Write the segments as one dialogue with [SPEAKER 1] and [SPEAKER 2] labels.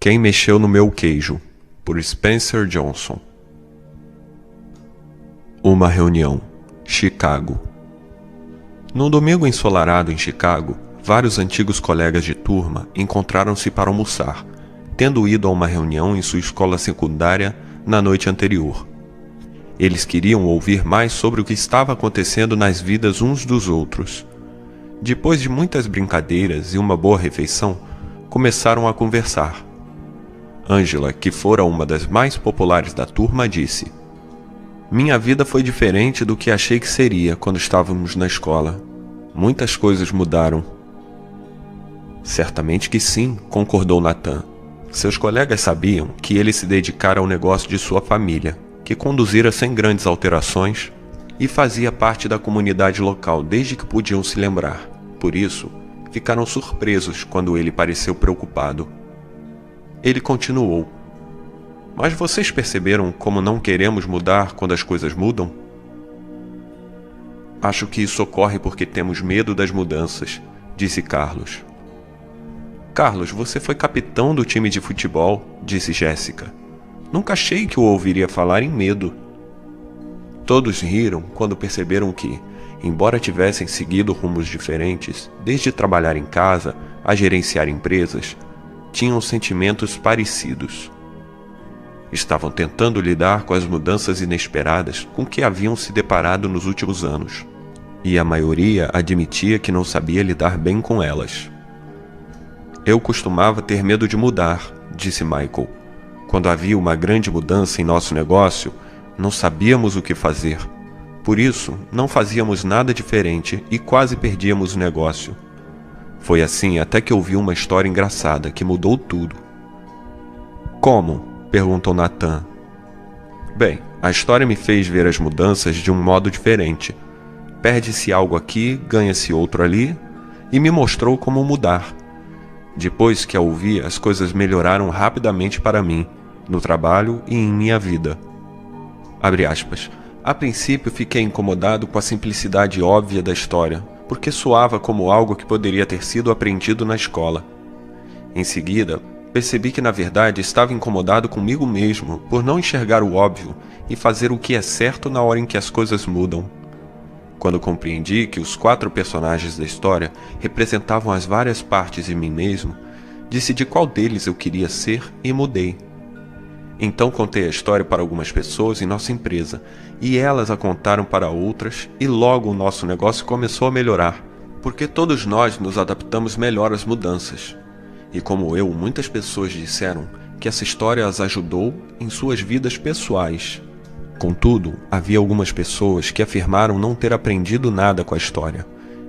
[SPEAKER 1] Quem mexeu no meu queijo, por Spencer Johnson. Uma reunião, Chicago. Num domingo ensolarado em Chicago, vários antigos colegas de turma encontraram-se para almoçar, tendo ido a uma reunião em sua escola secundária na noite anterior. Eles queriam ouvir mais sobre o que estava acontecendo nas vidas uns dos outros. Depois de muitas brincadeiras e uma boa refeição, começaram a conversar. Angela, que fora uma das mais populares da turma, disse: "Minha vida foi diferente do que achei que seria quando estávamos na escola. Muitas coisas mudaram." "Certamente que sim", concordou Nathan. Seus colegas sabiam que ele se dedicara ao negócio de sua família, que conduzira sem grandes alterações e fazia parte da comunidade local desde que podiam se lembrar. Por isso, ficaram surpresos quando ele pareceu preocupado. Ele continuou: "Mas vocês perceberam como não queremos mudar quando as coisas mudam?" "Acho que isso ocorre porque temos medo das mudanças", disse Carlos. "Carlos, você foi capitão do time de futebol", disse Jéssica. "Nunca achei que o ouviria falar em medo." Todos riram quando perceberam que, embora tivessem seguido rumos diferentes, desde trabalhar em casa a gerenciar empresas, tinham sentimentos parecidos. Estavam tentando lidar com as mudanças inesperadas com que haviam se deparado nos últimos anos, e a maioria admitia que não sabia lidar bem com elas. "Eu costumava ter medo de mudar", disse Michael. "Quando havia uma grande mudança em nosso negócio, não sabíamos o que fazer. Por isso, não fazíamos nada diferente e quase perdíamos o negócio. Foi assim até que ouvi uma história engraçada que mudou tudo." "Como?", perguntou Nathan. "Bem, a história me fez ver as mudanças de um modo diferente. Perde-se algo aqui, ganha-se outro ali, e me mostrou como mudar. Depois que a ouvi, as coisas melhoraram rapidamente para mim, no trabalho e em minha vida." Abre aspas. "A princípio fiquei incomodado com a simplicidade óbvia da história, porque soava como algo que poderia ter sido aprendido na escola. Em seguida, percebi que na verdade estava incomodado comigo mesmo por não enxergar o óbvio e fazer o que é certo na hora em que as coisas mudam. Quando compreendi que os 4 personagens da história representavam as várias partes de mim mesmo, decidi qual deles eu queria ser e mudei. Então contei a história para algumas pessoas em nossa empresa, e elas a contaram para outras, e logo o nosso negócio começou a melhorar, porque todos nós nos adaptamos melhor às mudanças. E como eu, muitas pessoas disseram que essa história as ajudou em suas vidas pessoais. Contudo, havia algumas pessoas que afirmaram não ter aprendido nada com a história.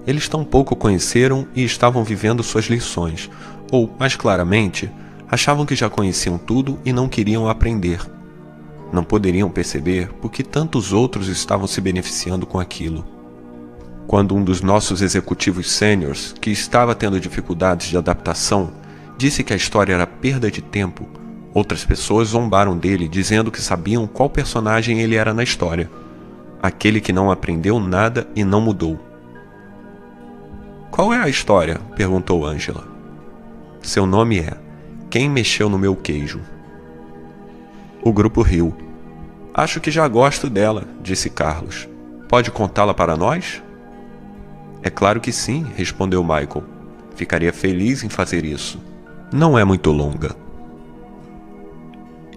[SPEAKER 1] Eles tampouco conheceram e estavam vivendo suas lições, ou, mais claramente, achavam que já conheciam tudo e não queriam aprender. Não poderiam perceber por que tantos outros estavam se beneficiando com aquilo. Quando um dos nossos executivos sêniores, que estava tendo dificuldades de adaptação, disse que a história era perda de tempo, outras pessoas zombaram dele dizendo que sabiam qual personagem ele era na história. Aquele que não aprendeu nada e não mudou. "Qual é a história?", perguntou Angela. "Seu nome é Quem Mexeu no Meu Queijo." O grupo riu. "Acho que já gosto dela", disse Carlos. "Pode contá-la para nós?" "É claro que sim", respondeu Michael. "Ficaria feliz em fazer isso. Não é muito longa."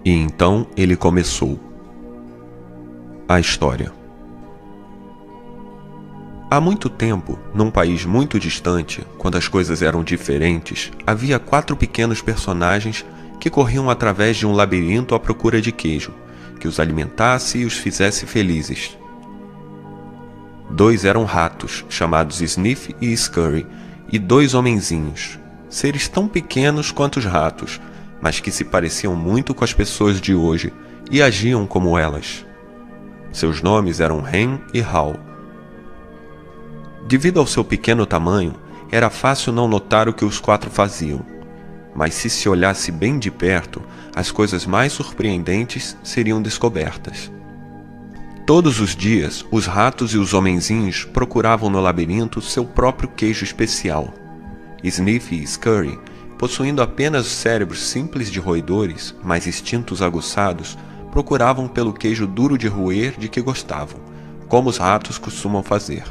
[SPEAKER 1] E então ele começou. A história. Há muito tempo, num país muito distante, quando as coisas eram diferentes, havia 4 pequenos personagens que corriam através de um labirinto à procura de queijo, que os alimentasse e os fizesse felizes. 2 eram ratos, chamados Sniff e Scurry, e 2 homenzinhos, seres tão pequenos quanto os ratos, mas que se pareciam muito com as pessoas de hoje e agiam como elas. Seus nomes eram Hen e Hal. Devido ao seu pequeno tamanho, era fácil não notar o que os 4 faziam, mas se olhasse bem de perto, as coisas mais surpreendentes seriam descobertas. Todos os dias, os ratos e os homenzinhos procuravam no labirinto seu próprio queijo especial. Sniff e Scurry possuindo apenas cérebros simples de roedores, mas instintos aguçados, procuravam pelo queijo duro de roer de que gostavam, como os ratos costumam fazer.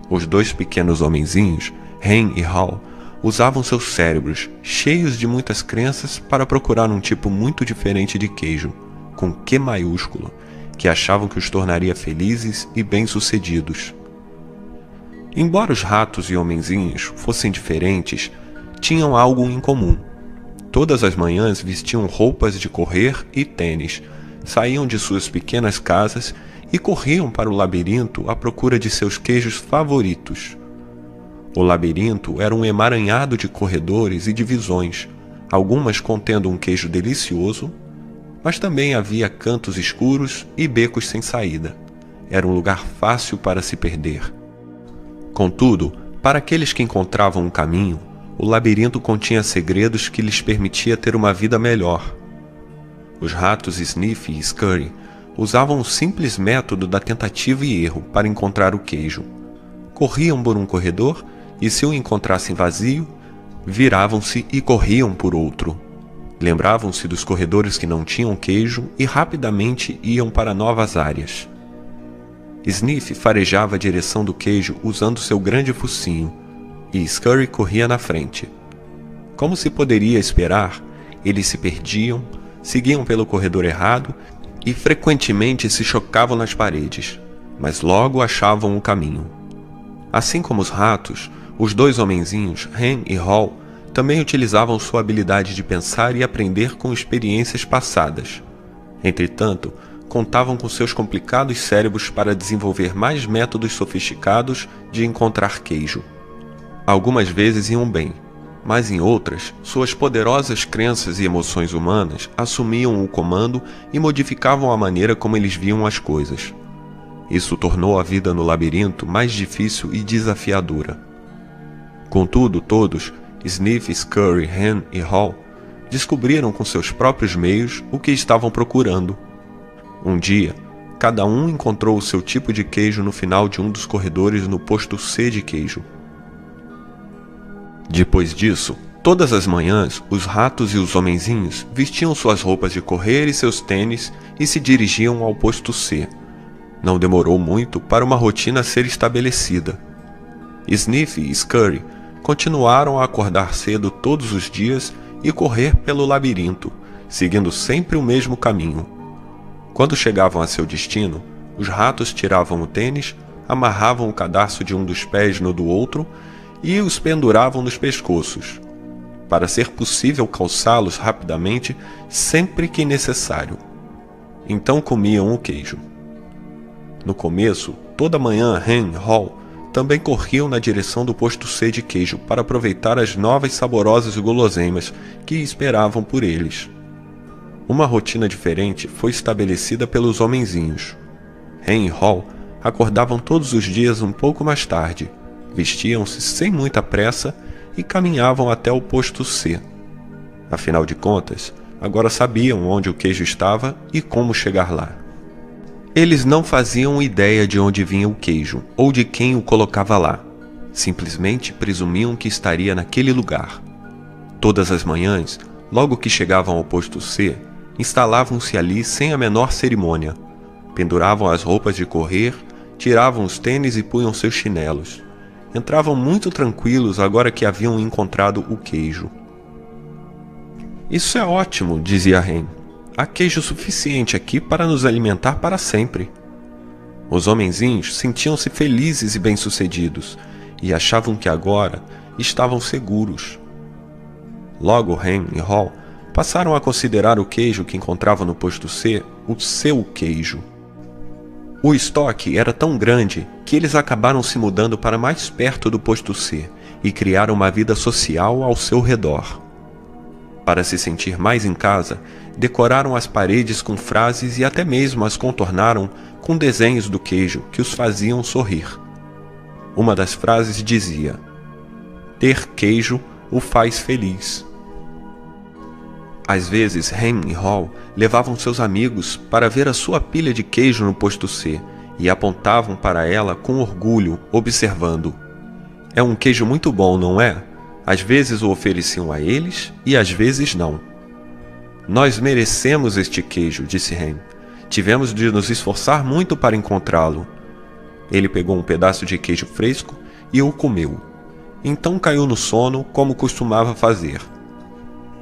[SPEAKER 1] Os dois pequenos homenzinhos, Hen e Hal, usavam seus cérebros, cheios de muitas crenças, para procurar um tipo muito diferente de queijo, com Q maiúsculo, que achavam que os tornaria felizes e bem-sucedidos. Embora os ratos e homenzinhos fossem diferentes, tinham algo em comum. Todas as manhãs vestiam roupas de correr e tênis, saíam de suas pequenas casas e corriam para o labirinto à procura de seus queijos favoritos. O labirinto era um emaranhado de corredores e divisões, algumas contendo um queijo delicioso, mas também havia cantos escuros e becos sem saída. Era um lugar fácil para se perder. Contudo, para aqueles que encontravam um caminho, o labirinto continha segredos que lhes permitia ter uma vida melhor. Os ratos Sniff e Scurry usavam o simples método da tentativa e erro para encontrar o queijo. Corriam por um corredor e, se o encontrassem vazio, viravam-se e corriam por outro. Lembravam-se dos corredores que não tinham queijo e rapidamente iam para novas áreas. Sniff farejava a direção do queijo usando seu grande focinho, e Scurry corria na frente. Como se poderia esperar, eles se perdiam, seguiam pelo corredor errado e frequentemente se chocavam nas paredes, mas logo achavam o caminho. Assim como os ratos, os dois homenzinhos, Hen e Hal, também utilizavam sua habilidade de pensar e aprender com experiências passadas. Entretanto, contavam com seus complicados cérebros para desenvolver mais métodos sofisticados de encontrar queijo. Algumas vezes iam bem, mas em outras, suas poderosas crenças e emoções humanas assumiam o comando e modificavam a maneira como eles viam as coisas. Isso tornou a vida no labirinto mais difícil e desafiadora. Contudo, todos, Sniff, Scurry, Hen e Hal, descobriram com seus próprios meios o que estavam procurando. Um dia, cada um encontrou o seu tipo de queijo no final de um dos corredores no posto C de queijo. Depois disso, todas as manhãs, os ratos e os homenzinhos vestiam suas roupas de correr e seus tênis e se dirigiam ao posto C. Não demorou muito para uma rotina ser estabelecida. Sniff e Scurry continuaram a acordar cedo todos os dias e correr pelo labirinto, seguindo sempre o mesmo caminho. Quando chegavam a seu destino, os ratos tiravam o tênis, amarravam o cadarço de um dos pés no do outro e os penduravam nos pescoços, para ser possível calçá-los rapidamente sempre que necessário. Então comiam o queijo. No começo, toda manhã Hen e Hal também corriam na direção do posto C de queijo para aproveitar as novas saborosas guloseimas que esperavam por eles. Uma rotina diferente foi estabelecida pelos homenzinhos. Hen e Hal acordavam todos os dias um pouco mais tarde, vestiam-se sem muita pressa e caminhavam até o posto C. Afinal de contas, agora sabiam onde o queijo estava e como chegar lá. Eles não faziam ideia de onde vinha o queijo ou de quem o colocava lá. Simplesmente presumiam que estaria naquele lugar. Todas as manhãs, logo que chegavam ao posto C, instalavam-se ali sem a menor cerimônia. Penduravam as roupas de correr, tiravam os tênis e punham seus chinelos. Entravam muito tranquilos agora que haviam encontrado o queijo. "Isso é ótimo", dizia Hen. "Há queijo suficiente aqui para nos alimentar para sempre." Os homenzinhos sentiam-se felizes e bem-sucedidos, e achavam que agora estavam seguros. Logo Hen e Hal passaram a considerar o queijo que encontravam no posto C o seu queijo. O estoque era tão grande que eles acabaram se mudando para mais perto do posto C e criaram uma vida social ao seu redor. Para se sentir mais em casa, decoraram as paredes com frases e até mesmo as contornaram com desenhos do queijo que os faziam sorrir. Uma das frases dizia: "Ter queijo o faz feliz." Às vezes, Hen e Hal levavam seus amigos para ver a sua pilha de queijo no posto C e apontavam para ela com orgulho, observando: "É um queijo muito bom, não é? Às vezes o ofereciam a eles e às vezes não. Nós merecemos este queijo, disse Hen. Tivemos de nos esforçar muito para encontrá-lo. Ele pegou um pedaço de queijo fresco e o comeu. Então caiu no sono, como costumava fazer.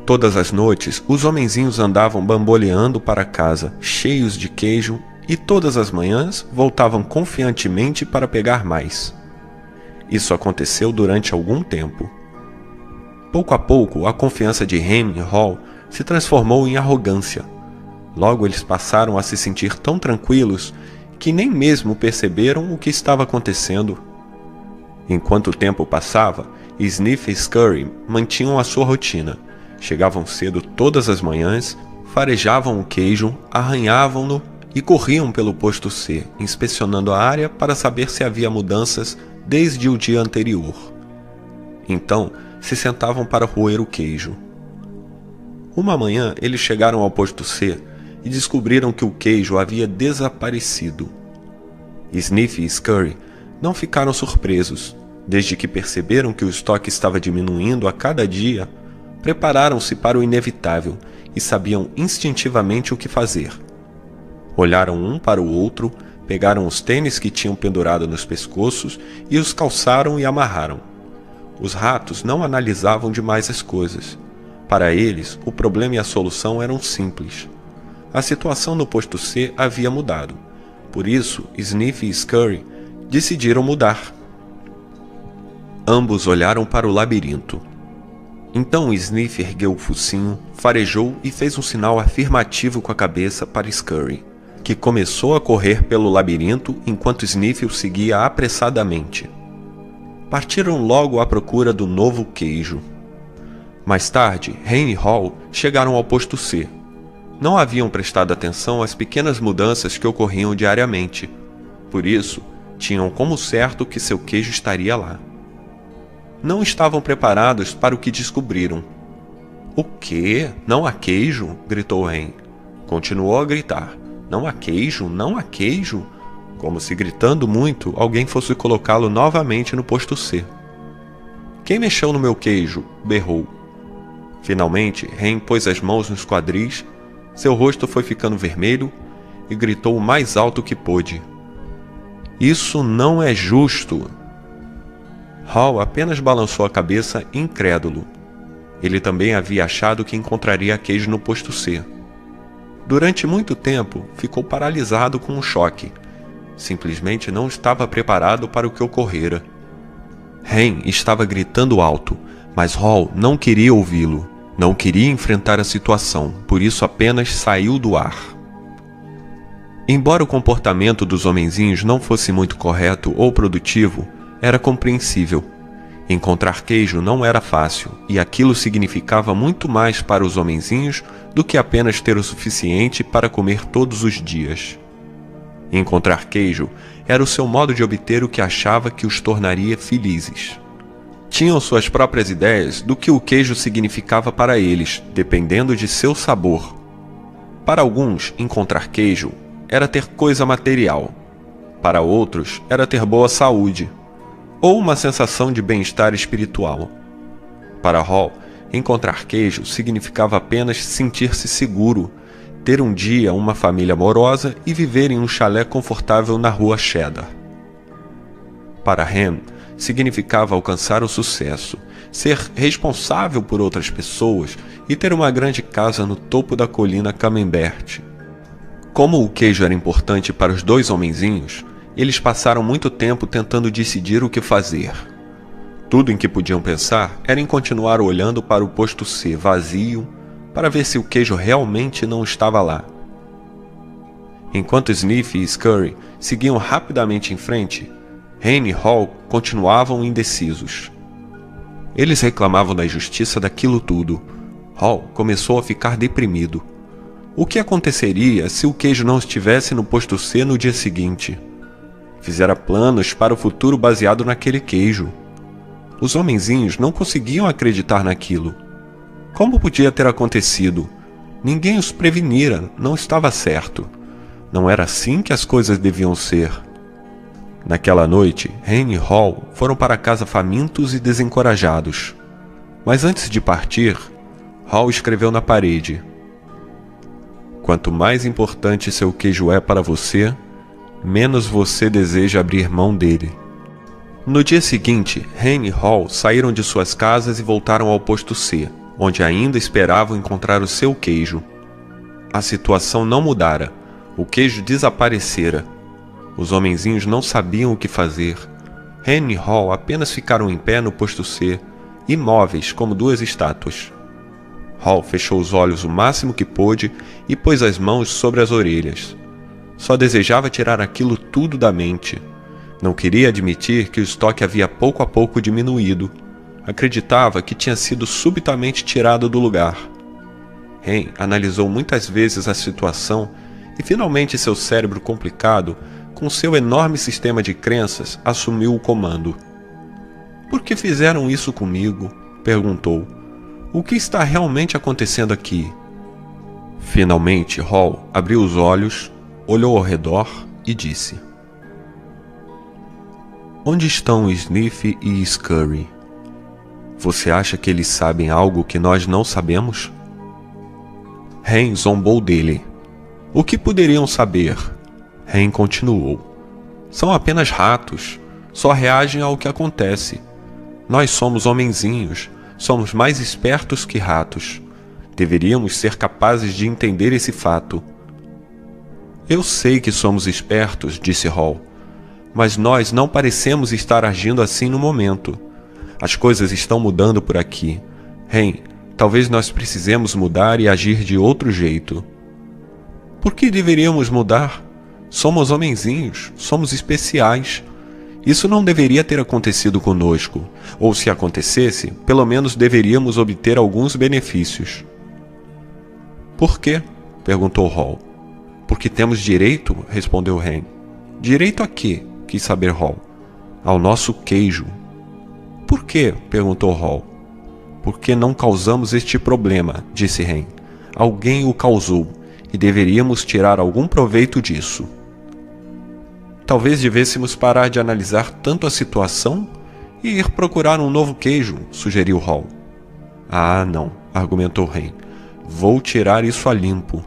[SPEAKER 1] Todas as noites, os homenzinhos andavam bamboleando para casa, cheios de queijo, e todas as manhãs voltavam confiantemente para pegar mais. Isso aconteceu durante algum tempo. Pouco a pouco, a confiança de Hen e Hall se transformou em arrogância. Logo eles passaram a se sentir tão tranquilos que nem mesmo perceberam o que estava acontecendo. Enquanto o tempo passava, Sniff e Scurry mantinham a sua rotina. Chegavam cedo todas as manhãs, farejavam o queijo, arranhavam-no e corriam pelo posto C, inspecionando a área para saber se havia mudanças desde o dia anterior. Então, se sentavam para roer o queijo. Uma manhã, eles chegaram ao posto C e descobriram que o queijo havia desaparecido. Sniff e Scurry não ficaram surpresos. Desde que perceberam que o estoque estava diminuindo a cada dia, prepararam-se para o inevitável e sabiam instintivamente o que fazer. Olharam um para o outro, pegaram os tênis que tinham pendurado nos pescoços e os calçaram e amarraram. Os ratos não analisavam demais as coisas. Para eles, o problema e a solução eram simples. A situação no posto C havia mudado. Por isso, Sniff e Scurry decidiram mudar. Ambos olharam para o labirinto. Então Sniff ergueu o focinho, farejou e fez um sinal afirmativo com a cabeça para Scurry, que começou a correr pelo labirinto enquanto Sniff o seguia apressadamente. Partiram logo à procura do novo queijo. Mais tarde, Hen e Hall chegaram ao posto C. Não haviam prestado atenção às pequenas mudanças que ocorriam diariamente. Por isso, tinham como certo que seu queijo estaria lá. Não estavam preparados para o que descobriram. "O quê? Não há queijo?" gritou Hen. Continuou a gritar. "Não há queijo? Não há queijo?" Como se gritando muito, alguém fosse colocá-lo novamente no posto C. "Quem mexeu no meu queijo?" berrou. Finalmente, Hen pôs as mãos nos quadris, seu rosto foi ficando vermelho e gritou o mais alto que pôde. "Isso não é justo!" Hall apenas balançou a cabeça incrédulo. Ele também havia achado que encontraria queijo no posto C. Durante muito tempo, ficou paralisado com um choque. Simplesmente não estava preparado para o que ocorrera. Hen estava gritando alto, mas Hall não queria ouvi-lo. Não queria enfrentar a situação, por isso apenas saiu do ar. Embora o comportamento dos homenzinhos não fosse muito correto ou produtivo, era compreensível. Encontrar queijo não era fácil, e aquilo significava muito mais para os homenzinhos do que apenas ter o suficiente para comer todos os dias. Encontrar queijo era o seu modo de obter o que achava que os tornaria felizes. Tinham suas próprias ideias do que o queijo significava para eles, dependendo de seu sabor. Para alguns, encontrar queijo era ter coisa material. Para outros, era ter boa saúde, ou uma sensação de bem-estar espiritual. Para Hall, encontrar queijo significava apenas sentir-se seguro, ter um dia uma família amorosa e viver em um chalé confortável na rua Cheddar. Para Hen, significava alcançar o sucesso, ser responsável por outras pessoas e ter uma grande casa no topo da colina Camembert. Como o queijo era importante para os dois homenzinhos, eles passaram muito tempo tentando decidir o que fazer. Tudo em que podiam pensar era em continuar olhando para o posto C vazio para ver se o queijo realmente não estava lá. Enquanto Sniff e Scurry seguiam rapidamente em frente, Hen e Hall continuavam indecisos. Eles reclamavam da injustiça daquilo tudo. Hall começou a ficar deprimido. O que aconteceria se o queijo não estivesse no posto C no dia seguinte? Fizera planos para o futuro baseado naquele queijo. Os homenzinhos não conseguiam acreditar naquilo. Como podia ter acontecido? Ninguém os prevenira, não estava certo. Não era assim que as coisas deviam ser. Naquela noite, Hen e Hall foram para casa famintos e desencorajados. Mas antes de partir, Hall escreveu na parede: quanto mais importante seu queijo é para você, menos você deseja abrir mão dele. No dia seguinte, Hen e Hall saíram de suas casas e voltaram ao posto C, onde ainda esperavam encontrar o seu queijo. A situação não mudara. O queijo desaparecera. Os homenzinhos não sabiam o que fazer. Hen e Hall apenas ficaram em pé no posto C, imóveis como duas estátuas. Hall fechou os olhos o máximo que pôde e pôs as mãos sobre as orelhas. Só desejava tirar aquilo tudo da mente. Não queria admitir que o estoque havia pouco a pouco diminuído. Acreditava que tinha sido subitamente tirado do lugar. Hen analisou muitas vezes a situação e finalmente seu cérebro complicado, com seu enorme sistema de crenças, assumiu o comando. "Por que fizeram isso comigo?" perguntou. "O que está realmente acontecendo aqui?" Finalmente, Hall abriu os olhos, olhou ao redor e disse: "Onde estão Sniff e Scurry? Você acha que eles sabem algo que nós não sabemos?" Hen zombou dele. "O que poderiam saber?" Hen continuou: "São apenas ratos. Só reagem ao que acontece. Nós somos homenzinhos. Somos mais espertos que ratos. Deveríamos ser capazes de entender esse fato." "Eu sei que somos espertos", disse Hall, "mas nós não parecemos estar agindo assim no momento. As coisas estão mudando por aqui. Hen, talvez nós precisemos mudar e agir de outro jeito." "Por que deveríamos mudar? Somos homenzinhos, somos especiais. Isso não deveria ter acontecido conosco, ou se acontecesse, pelo menos deveríamos obter alguns benefícios." "Por quê?" perguntou Hall. "Porque temos direito", respondeu Hen. "Direito a quê?" quis saber Hall. "Ao nosso queijo." "Por quê?" perguntou Hall. "Porque não causamos este problema", disse Hen. "Alguém o causou, e deveríamos tirar algum proveito disso." "Talvez devêssemos parar de analisar tanto a situação e ir procurar um novo queijo", sugeriu Hall. "Ah, não", argumentou Hen. "Vou tirar isso a limpo."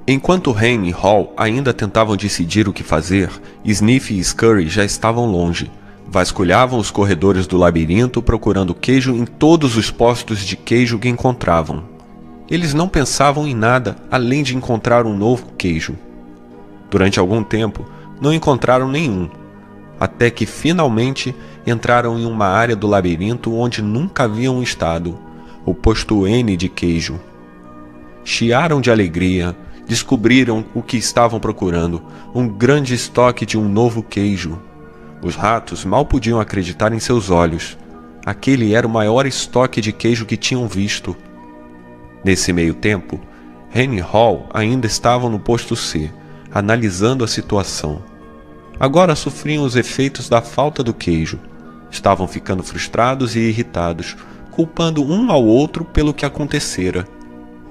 [SPEAKER 1] Enquanto Hen e Hall ainda tentavam decidir o que fazer, Sniff e Scurry já estavam longe. Vasculhavam os corredores do labirinto procurando queijo em todos os postos de queijo que encontravam. Eles não pensavam em nada além de encontrar um novo queijo. Durante algum tempo, não encontraram nenhum, até que finalmente entraram em uma área do labirinto onde nunca haviam estado, o posto N de queijo. Chiaram de alegria, descobriram o que estavam procurando, um grande estoque de um novo queijo. Os ratos mal podiam acreditar em seus olhos. Aquele era o maior estoque de queijo que tinham visto. Nesse meio tempo, Hen e Hall ainda estavam no posto C, analisando a situação. Agora sofriam os efeitos da falta do queijo. Estavam ficando frustrados e irritados, culpando um ao outro pelo que acontecera.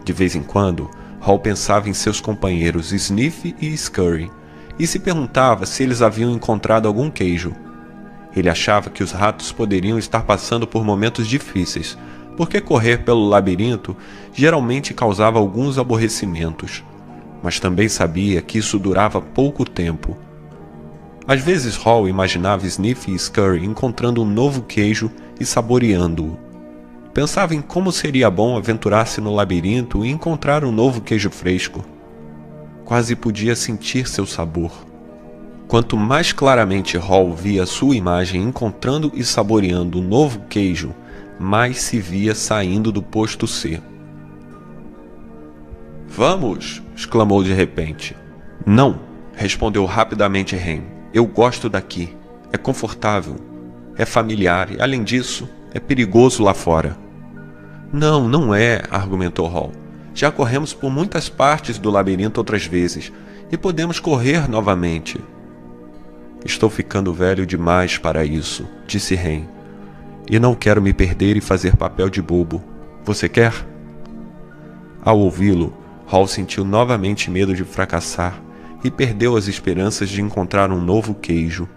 [SPEAKER 1] De vez em quando, Hall pensava em seus companheiros Sniff e Scurry e se perguntava se eles haviam encontrado algum queijo. Ele achava que os ratos poderiam estar passando por momentos difíceis, porque correr pelo labirinto geralmente causava alguns aborrecimentos, mas também sabia que isso durava pouco tempo. Às vezes Hall imaginava Sniff e Scurry encontrando um novo queijo e saboreando-o. Pensava em como seria bom aventurar-se no labirinto e encontrar um novo queijo fresco. Quase podia sentir seu sabor. Quanto mais claramente Hall via sua imagem encontrando e saboreando um novo queijo, mais se via saindo do posto C. "Vamos!" exclamou de repente. "Não!" respondeu rapidamente Hen. "Eu gosto daqui. É confortável. É familiar e, além disso, é perigoso lá fora." "Não, não é", argumentou Hall. "Já corremos por muitas partes do labirinto outras vezes e podemos correr novamente." "Estou ficando velho demais para isso", disse Hen. "E não quero me perder e fazer papel de bobo. Você quer?" Ao ouvi-lo, Hall sentiu novamente medo de fracassar e perdeu as esperanças de encontrar um novo queijo.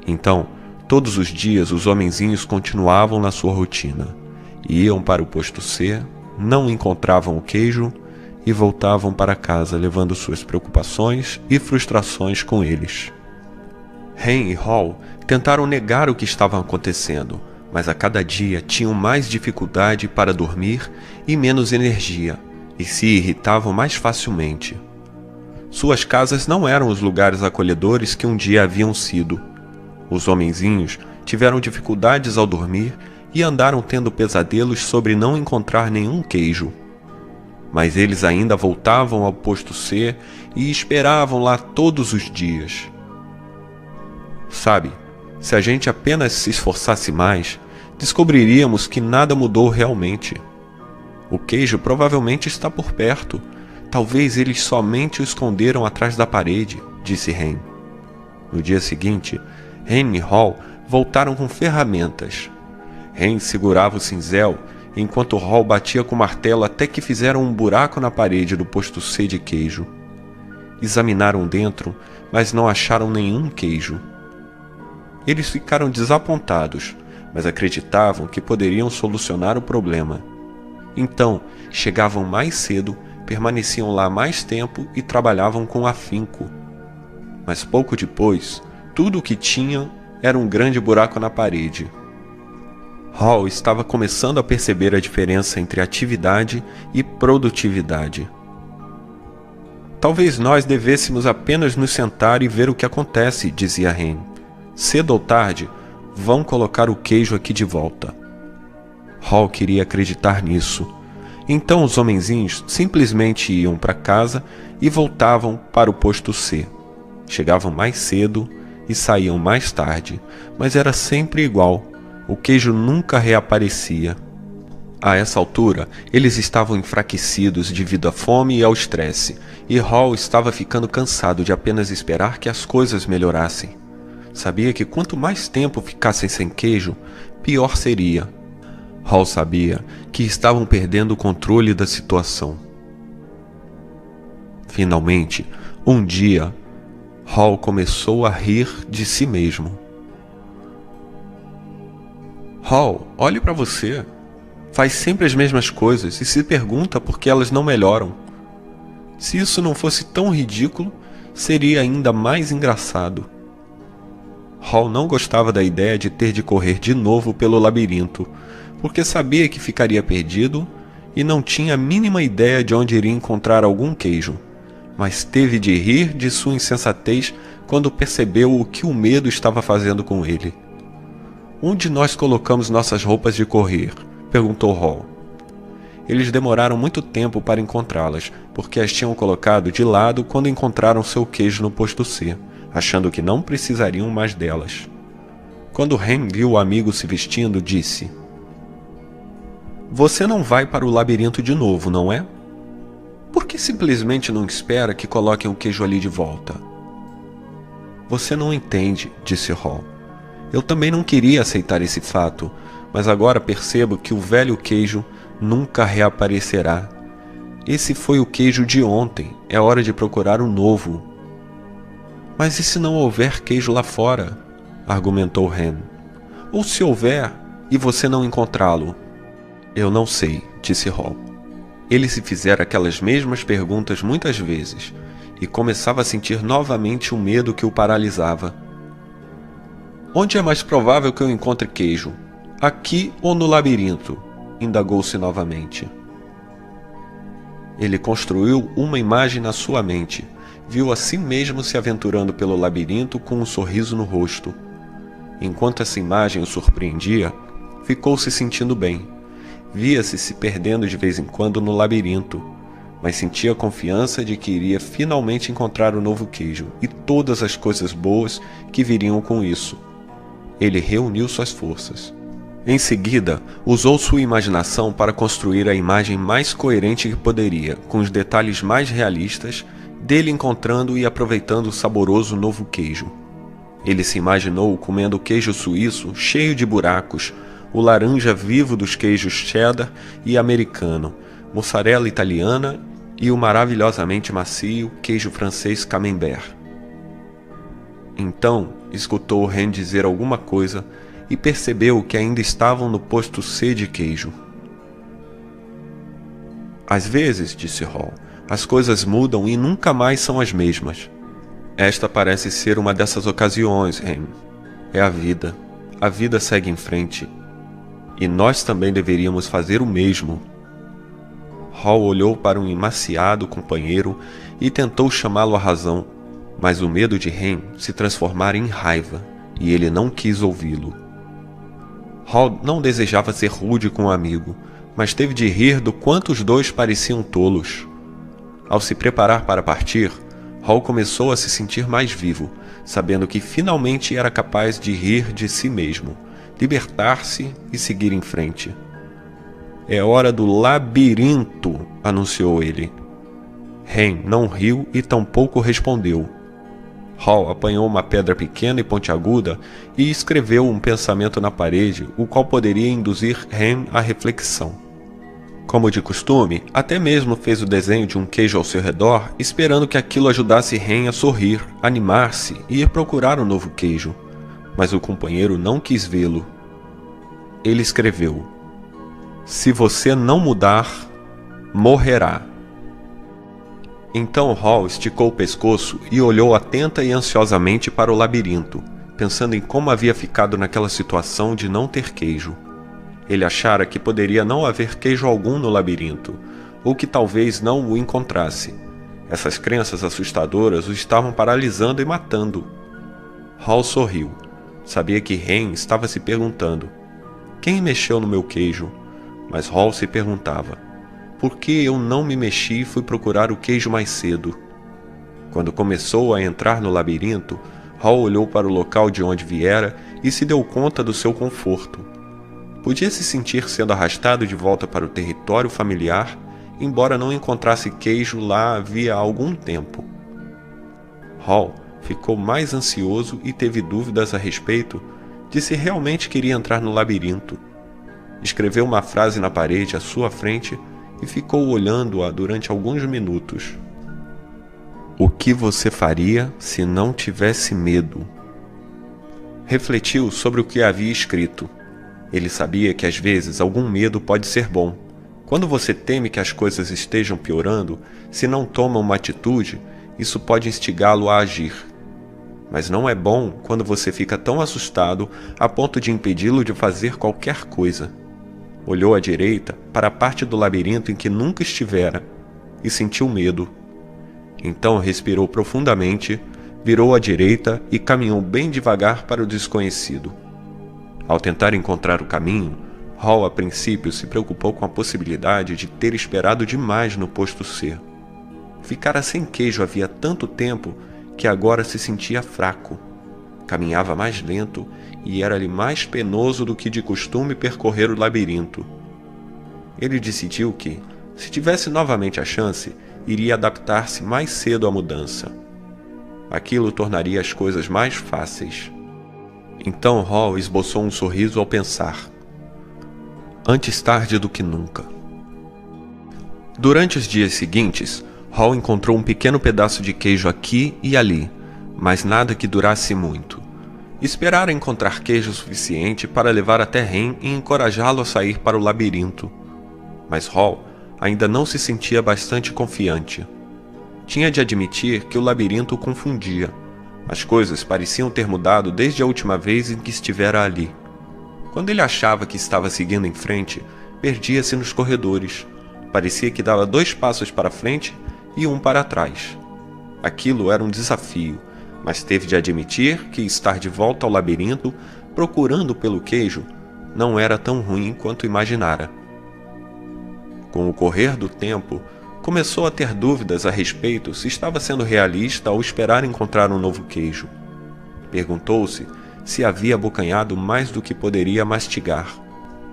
[SPEAKER 1] Então, todos os dias os homenzinhos continuavam na sua rotina. Iam para o posto C, não encontravam o queijo e voltavam para casa levando suas preocupações e frustrações com eles. Hen e Hall tentaram negar o que estava acontecendo, mas a cada dia tinham mais dificuldade para dormir e menos energia, e se irritavam mais facilmente. Suas casas não eram os lugares acolhedores que um dia haviam sido. Os homenzinhos tiveram dificuldades ao dormir e andaram tendo pesadelos sobre não encontrar nenhum queijo. Mas eles ainda voltavam ao posto C e esperavam lá todos os dias. Sabe, se a gente apenas se esforçasse mais, descobriríamos que nada mudou realmente. O queijo provavelmente está por perto. Talvez eles somente o esconderam atrás da parede, disse Hen. No dia seguinte, Hen e Hall voltaram com ferramentas. Hen segurava o cinzel, enquanto Hall batia com o martelo até que fizeram um buraco na parede do posto C de queijo. Examinaram dentro, mas não acharam nenhum queijo. Eles ficaram desapontados, mas acreditavam que poderiam solucionar o problema. Então, chegavam mais cedo, permaneciam lá mais tempo e trabalhavam com afinco. Mas pouco depois, tudo o que tinham era um grande buraco na parede. Hall estava começando a perceber a diferença entre atividade e produtividade. Talvez nós devêssemos apenas nos sentar e ver o que acontece, dizia Hen. Cedo ou tarde, vão colocar o queijo aqui de volta. Hall queria acreditar nisso. Então os homenzinhos simplesmente iam para casa e voltavam para o posto C. Chegavam mais cedo e saíam mais tarde, mas era sempre igual. O queijo nunca reaparecia. A essa altura, eles estavam enfraquecidos devido à fome e ao estresse, e Hall estava ficando cansado de apenas esperar que as coisas melhorassem. Sabia que quanto mais tempo ficassem sem queijo, pior seria. Hall sabia que estavam perdendo o controle da situação. Finalmente, um dia, Hall começou a rir de si mesmo. Hall, olhe para você. Faz sempre as mesmas coisas e se pergunta por que elas não melhoram. Se isso não fosse tão ridículo, seria ainda mais engraçado. Hall não gostava da ideia de ter de correr de novo pelo labirinto, porque sabia que ficaria perdido e não tinha a mínima ideia de onde iria encontrar algum queijo, mas teve de rir de sua insensatez quando percebeu o que o medo estava fazendo com ele. Onde nós colocamos nossas roupas de correr? Perguntou Hall. Eles demoraram muito tempo para encontrá-las, porque as tinham colocado de lado quando encontraram seu queijo no posto C, achando que não precisariam mais delas. Quando Hen viu o amigo se vestindo, disse: Você não vai para o labirinto de novo, não é? Por que simplesmente não espera que coloquem o queijo ali de volta? Você não entende, disse Hall. Eu também não queria aceitar esse fato, mas agora percebo que o velho queijo nunca reaparecerá. Esse foi o queijo de ontem, é hora de procurar um novo. Mas e se não houver queijo lá fora? Argumentou Hen. Ou se houver e você não encontrá-lo? Eu não sei, disse Hall. Ele se fizera aquelas mesmas perguntas muitas vezes e começava a sentir novamente o medo que o paralisava. Onde é mais provável que eu encontre queijo? Aqui ou no labirinto? Indagou-se novamente. Ele construiu uma imagem na sua mente. Viu a si mesmo se aventurando pelo labirinto com um sorriso no rosto. Enquanto essa imagem o surpreendia, ficou se sentindo bem. Via-se se perdendo de vez em quando no labirinto, mas sentia a confiança de que iria finalmente encontrar o novo queijo e todas as coisas boas que viriam com isso. Ele reuniu suas forças. Em seguida, usou sua imaginação para construir a imagem mais coerente que poderia, com os detalhes mais realistas, dele encontrando e aproveitando o saboroso novo queijo. Ele se imaginou comendo queijo suíço cheio de buracos, o laranja vivo dos queijos cheddar e americano, mussarela italiana e o maravilhosamente macio queijo francês camembert. Então, escutou Hen dizer alguma coisa e percebeu que ainda estavam no posto C de queijo. Às vezes, disse Hall, as coisas mudam e nunca mais são as mesmas. Esta parece ser uma dessas ocasiões, Ham. É a vida. A vida segue em frente. E nós também deveríamos fazer o mesmo. Hall olhou para um emaciado companheiro e tentou chamá-lo à razão, mas o medo de Ham se transformara em raiva, e ele não quis ouvi-lo. Hall não desejava ser rude com o amigo, mas teve de rir do quanto os dois pareciam tolos. Ao se preparar para partir, Hall começou a se sentir mais vivo, sabendo que finalmente era capaz de rir de si mesmo, libertar-se e seguir em frente. É hora do labirinto, anunciou ele. Ham não riu e tampouco respondeu. Hall apanhou uma pedra pequena e pontiaguda e escreveu um pensamento na parede, o qual poderia induzir Ham à reflexão. Como de costume, até mesmo fez o desenho de um queijo ao seu redor, esperando que aquilo ajudasse Ham a sorrir, animar-se e ir procurar um novo queijo. Mas o companheiro não quis vê-lo. Ele escreveu: "Se você não mudar, morrerá." Então Hall esticou o pescoço e olhou atenta e ansiosamente para o labirinto, pensando em como havia ficado naquela situação de não ter queijo. Ele achara que poderia não haver queijo algum no labirinto, ou que talvez não o encontrasse. Essas crenças assustadoras o estavam paralisando e matando. Hall sorriu. Sabia que Ham estava se perguntando: quem mexeu no meu queijo? Mas Hall se perguntava: por que eu não me mexi e fui procurar o queijo mais cedo? Quando começou a entrar no labirinto, Hall olhou para o local de onde viera e se deu conta do seu conforto. Podia se sentir sendo arrastado de volta para o território familiar, embora não encontrasse queijo lá havia algum tempo. Hall ficou mais ansioso e teve dúvidas a respeito de se realmente queria entrar no labirinto. Escreveu uma frase na parede à sua frente e ficou olhando-a durante alguns minutos. O que você faria se não tivesse medo? Refletiu sobre o que havia escrito. Ele sabia que às vezes algum medo pode ser bom. Quando você teme que as coisas estejam piorando, se não toma uma atitude, isso pode instigá-lo a agir. Mas não é bom quando você fica tão assustado a ponto de impedi-lo de fazer qualquer coisa. Olhou à direita para a parte do labirinto em que nunca estivera e sentiu medo. Então respirou profundamente, virou à direita e caminhou bem devagar para o desconhecido. Ao tentar encontrar o caminho, Hall a princípio se preocupou com a possibilidade de ter esperado demais no posto C. Ficara sem queijo havia tanto tempo que agora se sentia fraco. Caminhava mais lento e era-lhe mais penoso do que de costume percorrer o labirinto. Ele decidiu que, se tivesse novamente a chance, iria adaptar-se mais cedo à mudança. Aquilo tornaria as coisas mais fáceis. Então Hall esboçou um sorriso ao pensar: antes tarde do que nunca. Durante os dias seguintes, Hall encontrou um pequeno pedaço de queijo aqui e ali, mas nada que durasse muito. Esperara encontrar queijo suficiente para levar até Ham e encorajá-lo a sair para o labirinto. Mas Hall ainda não se sentia bastante confiante. Tinha de admitir que o labirinto o confundia. As coisas pareciam ter mudado desde a última vez em que estivera ali. Quando ele achava que estava seguindo em frente, perdia-se nos corredores. Parecia que dava 2 passos para frente e 1 para trás. Aquilo era um desafio, mas teve de admitir que estar de volta ao labirinto, procurando pelo queijo, não era tão ruim quanto imaginara. Com o correr do tempo, começou a ter dúvidas a respeito se estava sendo realista ao esperar encontrar um novo queijo. Perguntou-se se havia abocanhado mais do que poderia mastigar.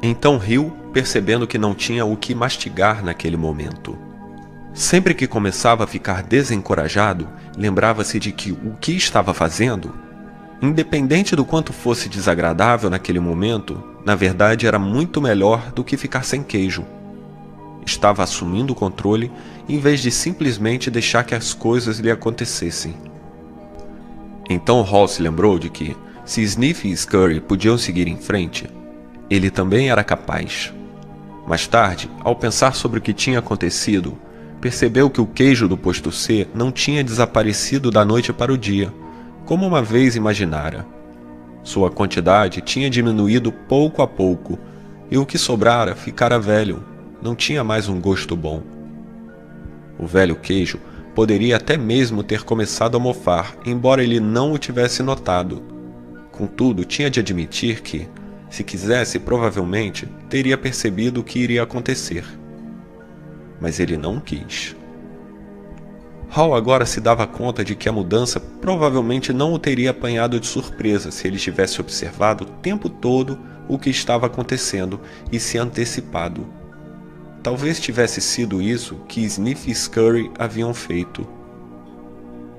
[SPEAKER 1] Então riu, percebendo que não tinha o que mastigar naquele momento. Sempre que começava a ficar desencorajado, lembrava-se de que o que estava fazendo, independente do quanto fosse desagradável naquele momento, na verdade era muito melhor do que ficar sem queijo. Estava assumindo o controle em vez de simplesmente deixar que as coisas lhe acontecessem. Então Hall se lembrou de que, se Sniff e Scurry podiam seguir em frente, ele também era capaz. Mais tarde, ao pensar sobre o que tinha acontecido, percebeu que o queijo do posto C não tinha desaparecido da noite para o dia, como uma vez imaginara. Sua quantidade tinha diminuído pouco a pouco, e o que sobrara ficara velho, não tinha mais um gosto bom. O velho queijo poderia até mesmo ter começado a mofar, embora ele não o tivesse notado. Contudo, tinha de admitir que, se quisesse, provavelmente teria percebido o que iria acontecer. Mas ele não quis. Hall agora se dava conta de que a mudança provavelmente não o teria apanhado de surpresa se ele tivesse observado o tempo todo o que estava acontecendo e se antecipado. Talvez tivesse sido isso que Sniff e Scurry haviam feito.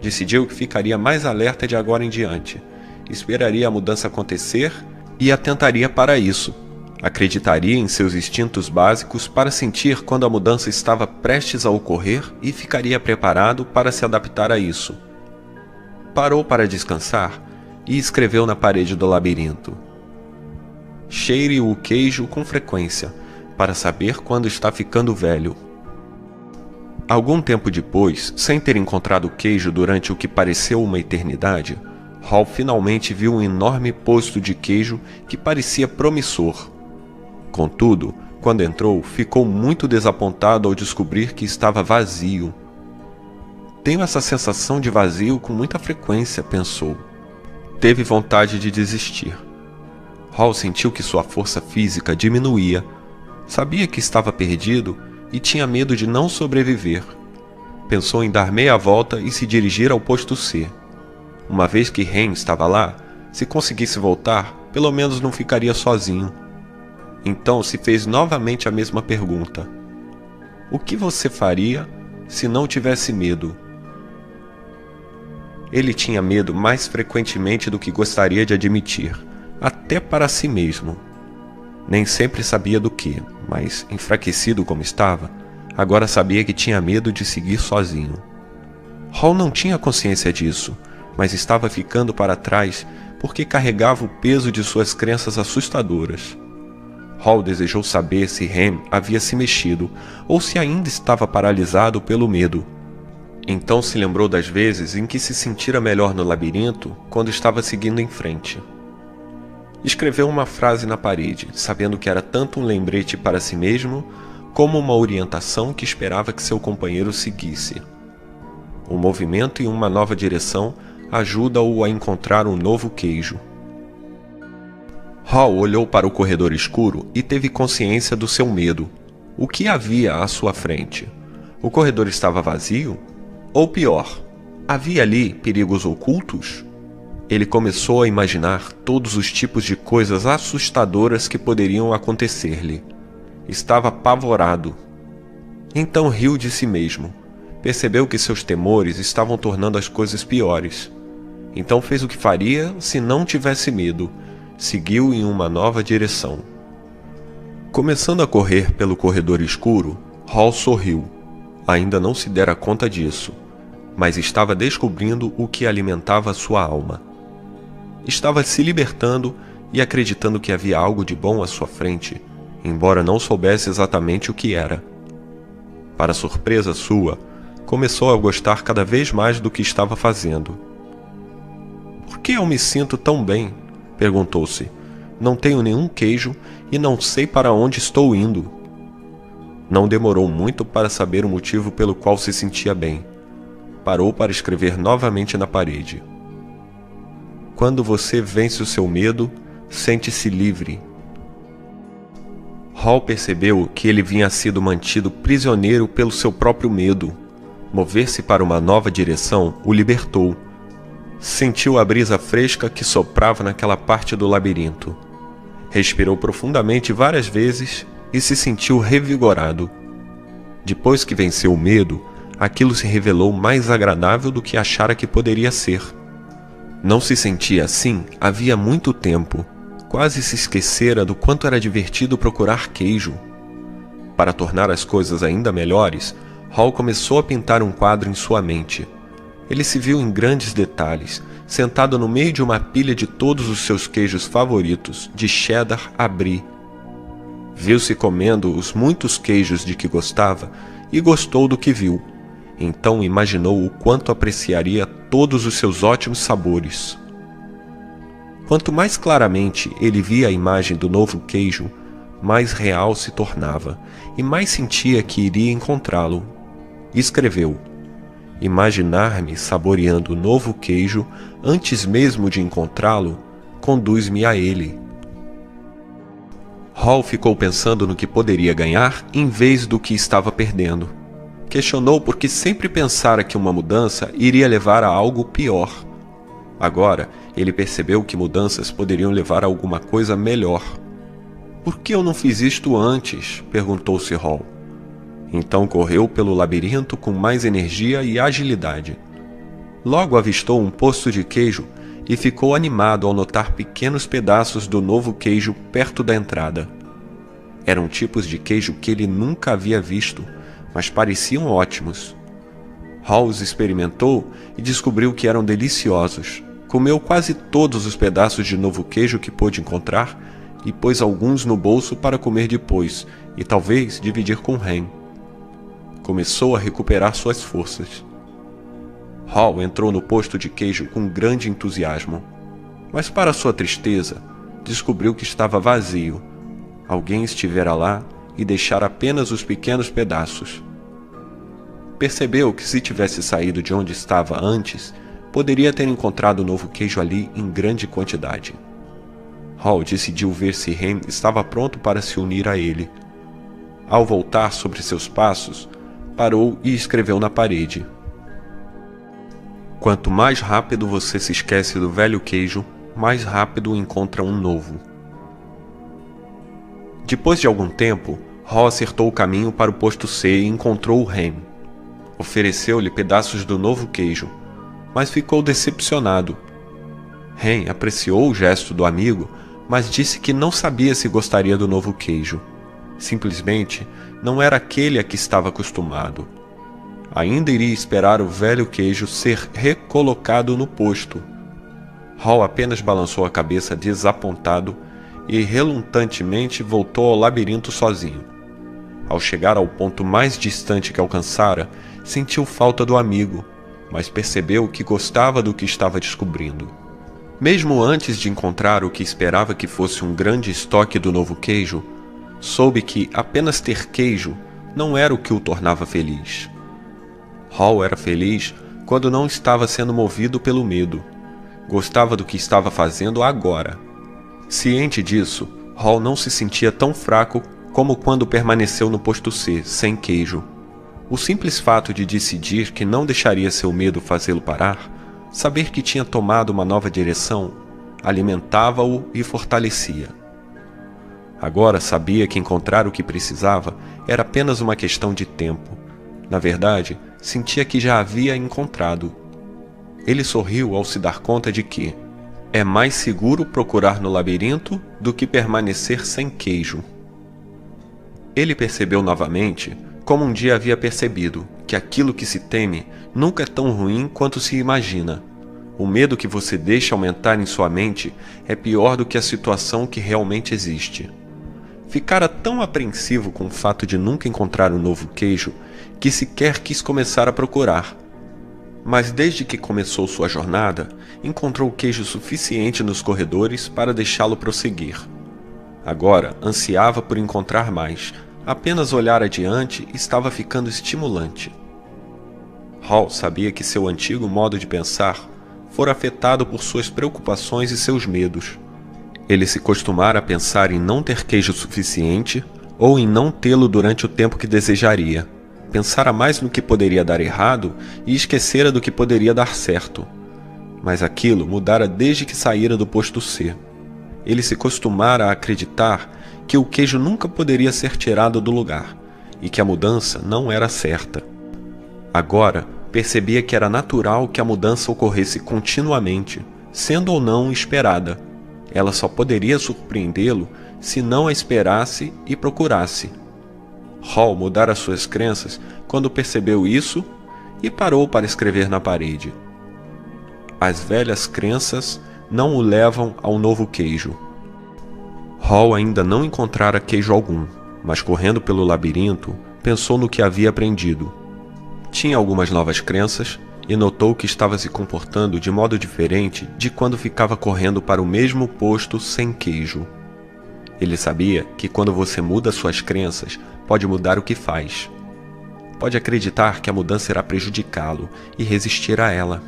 [SPEAKER 1] Decidiu que ficaria mais alerta de agora em diante, esperaria a mudança acontecer e atentaria para isso. Acreditaria em seus instintos básicos para sentir quando a mudança estava prestes a ocorrer e ficaria preparado para se adaptar a isso. Parou para descansar e escreveu na parede do labirinto: cheire o queijo com frequência, para saber quando está ficando velho. Algum tempo depois, sem ter encontrado o queijo durante o que pareceu uma eternidade, Hall finalmente viu um enorme posto de queijo que parecia promissor. Contudo, quando entrou, ficou muito desapontado ao descobrir que estava vazio. Tenho essa sensação de vazio com muita frequência, pensou. Teve vontade de desistir. Hall sentiu que sua força física diminuía. Sabia que estava perdido e tinha medo de não sobreviver. Pensou em dar meia volta e se dirigir ao posto C. Uma vez que Hen estava lá, se conseguisse voltar, pelo menos não ficaria sozinho. Então se fez novamente a mesma pergunta: o que você faria se não tivesse medo? Ele tinha medo mais frequentemente do que gostaria de admitir, até para si mesmo. Nem sempre sabia do que, mas, enfraquecido como estava, agora sabia que tinha medo de seguir sozinho. Hall não tinha consciência disso, mas estava ficando para trás porque carregava o peso de suas crenças assustadoras. Hall desejou saber se Hen havia se mexido ou se ainda estava paralisado pelo medo. Então se lembrou das vezes em que se sentira melhor no labirinto quando estava seguindo em frente. Escreveu uma frase na parede, sabendo que era tanto um lembrete para si mesmo como uma orientação que esperava que seu companheiro seguisse. O movimento em uma nova direção ajuda-o a encontrar um novo queijo. Hall olhou para o corredor escuro e teve consciência do seu medo. O que havia à sua frente? O corredor estava vazio? Ou pior, havia ali perigos ocultos? Ele começou a imaginar todos os tipos de coisas assustadoras que poderiam acontecer-lhe. Estava apavorado. Então riu de si mesmo. Percebeu que seus temores estavam tornando as coisas piores. Então fez o que faria se não tivesse medo. Seguiu em uma nova direção. Começando a correr pelo corredor escuro, Hall sorriu. Ainda não se dera conta disso, mas estava descobrindo o que alimentava sua alma. Estava se libertando e acreditando que havia algo de bom à sua frente, embora não soubesse exatamente o que era. Para surpresa sua, começou a gostar cada vez mais do que estava fazendo. Por que eu me sinto tão bem? Perguntou-se. Não tenho nenhum queijo e não sei para onde estou indo. Não demorou muito para saber o motivo pelo qual se sentia bem. Parou para escrever novamente na parede. Quando você vence o seu medo, sente-se livre. Hall percebeu que ele vinha sido mantido prisioneiro pelo seu próprio medo. Mover-se para uma nova direção o libertou. Sentiu a brisa fresca que soprava naquela parte do labirinto. Respirou profundamente várias vezes e se sentiu revigorado. Depois que venceu o medo, aquilo se revelou mais agradável do que achara que poderia ser. Não se sentia assim havia muito tempo. Quase se esquecera do quanto era divertido procurar queijo. Para tornar as coisas ainda melhores, Hall começou a pintar um quadro em sua mente. Ele se viu em grandes detalhes, sentado no meio de uma pilha de todos os seus queijos favoritos, de cheddar a brie. Viu-se comendo os muitos queijos de que gostava e gostou do que viu. Então imaginou o quanto apreciaria todos os seus ótimos sabores. Quanto mais claramente ele via a imagem do novo queijo, mais real se tornava e mais sentia que iria encontrá-lo. Escreveu: imaginar-me saboreando o novo queijo antes mesmo de encontrá-lo conduz-me a ele. Hall ficou pensando no que poderia ganhar em vez do que estava perdendo. Questionou porque sempre pensara que uma mudança iria levar a algo pior. Agora, ele percebeu que mudanças poderiam levar a alguma coisa melhor. Por que eu não fiz isto antes? Perguntou-se Hall. Então correu pelo labirinto com mais energia e agilidade. Logo avistou um posto de queijo e ficou animado ao notar pequenos pedaços do novo queijo perto da entrada. Eram tipos de queijo que ele nunca havia visto, mas pareciam ótimos. Hall os experimentou e descobriu que eram deliciosos. Comeu quase todos os pedaços de novo queijo que pôde encontrar e pôs alguns no bolso para comer depois e talvez dividir com Hen. Começou a recuperar suas forças. Hall entrou no posto de queijo com grande entusiasmo, mas para sua tristeza, descobriu que estava vazio. Alguém estivera lá e deixara apenas os pequenos pedaços. Percebeu que se tivesse saído de onde estava antes, poderia ter encontrado o novo queijo ali em grande quantidade. Hall decidiu ver se Hen estava pronto para se unir a ele. Ao voltar sobre seus passos, parou e escreveu na parede: quanto mais rápido você se esquece do velho queijo, mais rápido encontra um novo. Depois de algum tempo, Hall acertou o caminho para o posto C e encontrou o Hen. Ofereceu-lhe pedaços do novo queijo, mas ficou decepcionado. Hen apreciou o gesto do amigo, mas disse que não sabia se gostaria do novo queijo. Simplesmente não era aquele a que estava acostumado. Ainda iria esperar o velho queijo ser recolocado no posto. Hall apenas balançou a cabeça desapontado e relutantemente voltou ao labirinto sozinho. Ao chegar ao ponto mais distante que alcançara, sentiu falta do amigo, mas percebeu que gostava do que estava descobrindo. Mesmo antes de encontrar o que esperava que fosse um grande estoque do novo queijo, soube que apenas ter queijo não era o que o tornava feliz. Hall era feliz quando não estava sendo movido pelo medo. Gostava do que estava fazendo agora. Ciente disso, Hall não se sentia tão fraco como quando permaneceu no posto C, sem queijo. O simples fato de decidir que não deixaria seu medo fazê-lo parar, saber que tinha tomado uma nova direção, alimentava-o e fortalecia. Agora sabia que encontrar o que precisava era apenas uma questão de tempo. Na verdade, sentia que já havia encontrado. Ele sorriu ao se dar conta de que é mais seguro procurar no labirinto do que permanecer sem queijo. Ele percebeu novamente, como um dia havia percebido, que aquilo que se teme nunca é tão ruim quanto se imagina. O medo que você deixa aumentar em sua mente é pior do que a situação que realmente existe. Ficara tão apreensivo com o fato de nunca encontrar um novo queijo que sequer quis começar a procurar. Mas desde que começou sua jornada, encontrou queijo suficiente nos corredores para deixá-lo prosseguir. Agora ansiava por encontrar mais. Apenas olhar adiante estava ficando estimulante. Hall sabia que seu antigo modo de pensar fora afetado por suas preocupações e seus medos. Ele se costumara a pensar em não ter queijo suficiente ou em não tê-lo durante o tempo que desejaria. Pensara mais no que poderia dar errado e esquecera do que poderia dar certo. Mas aquilo mudara desde que saíra do posto C. Ele se costumara a acreditar que o queijo nunca poderia ser tirado do lugar e que a mudança não era certa. Agora, percebia que era natural que a mudança ocorresse continuamente, sendo ou não esperada. Ela só poderia surpreendê-lo se não a esperasse e procurasse. Hall mudara suas crenças quando percebeu isso e parou para escrever na parede: as velhas crenças não o levam ao novo queijo. Hall ainda não encontrara queijo algum, mas correndo pelo labirinto, pensou no que havia aprendido. Tinha algumas novas crenças e notou que estava se comportando de modo diferente de quando ficava correndo para o mesmo posto sem queijo. Ele sabia que quando você muda suas crenças, pode mudar o que faz. Pode acreditar que a mudança irá prejudicá-lo e resistir a ela.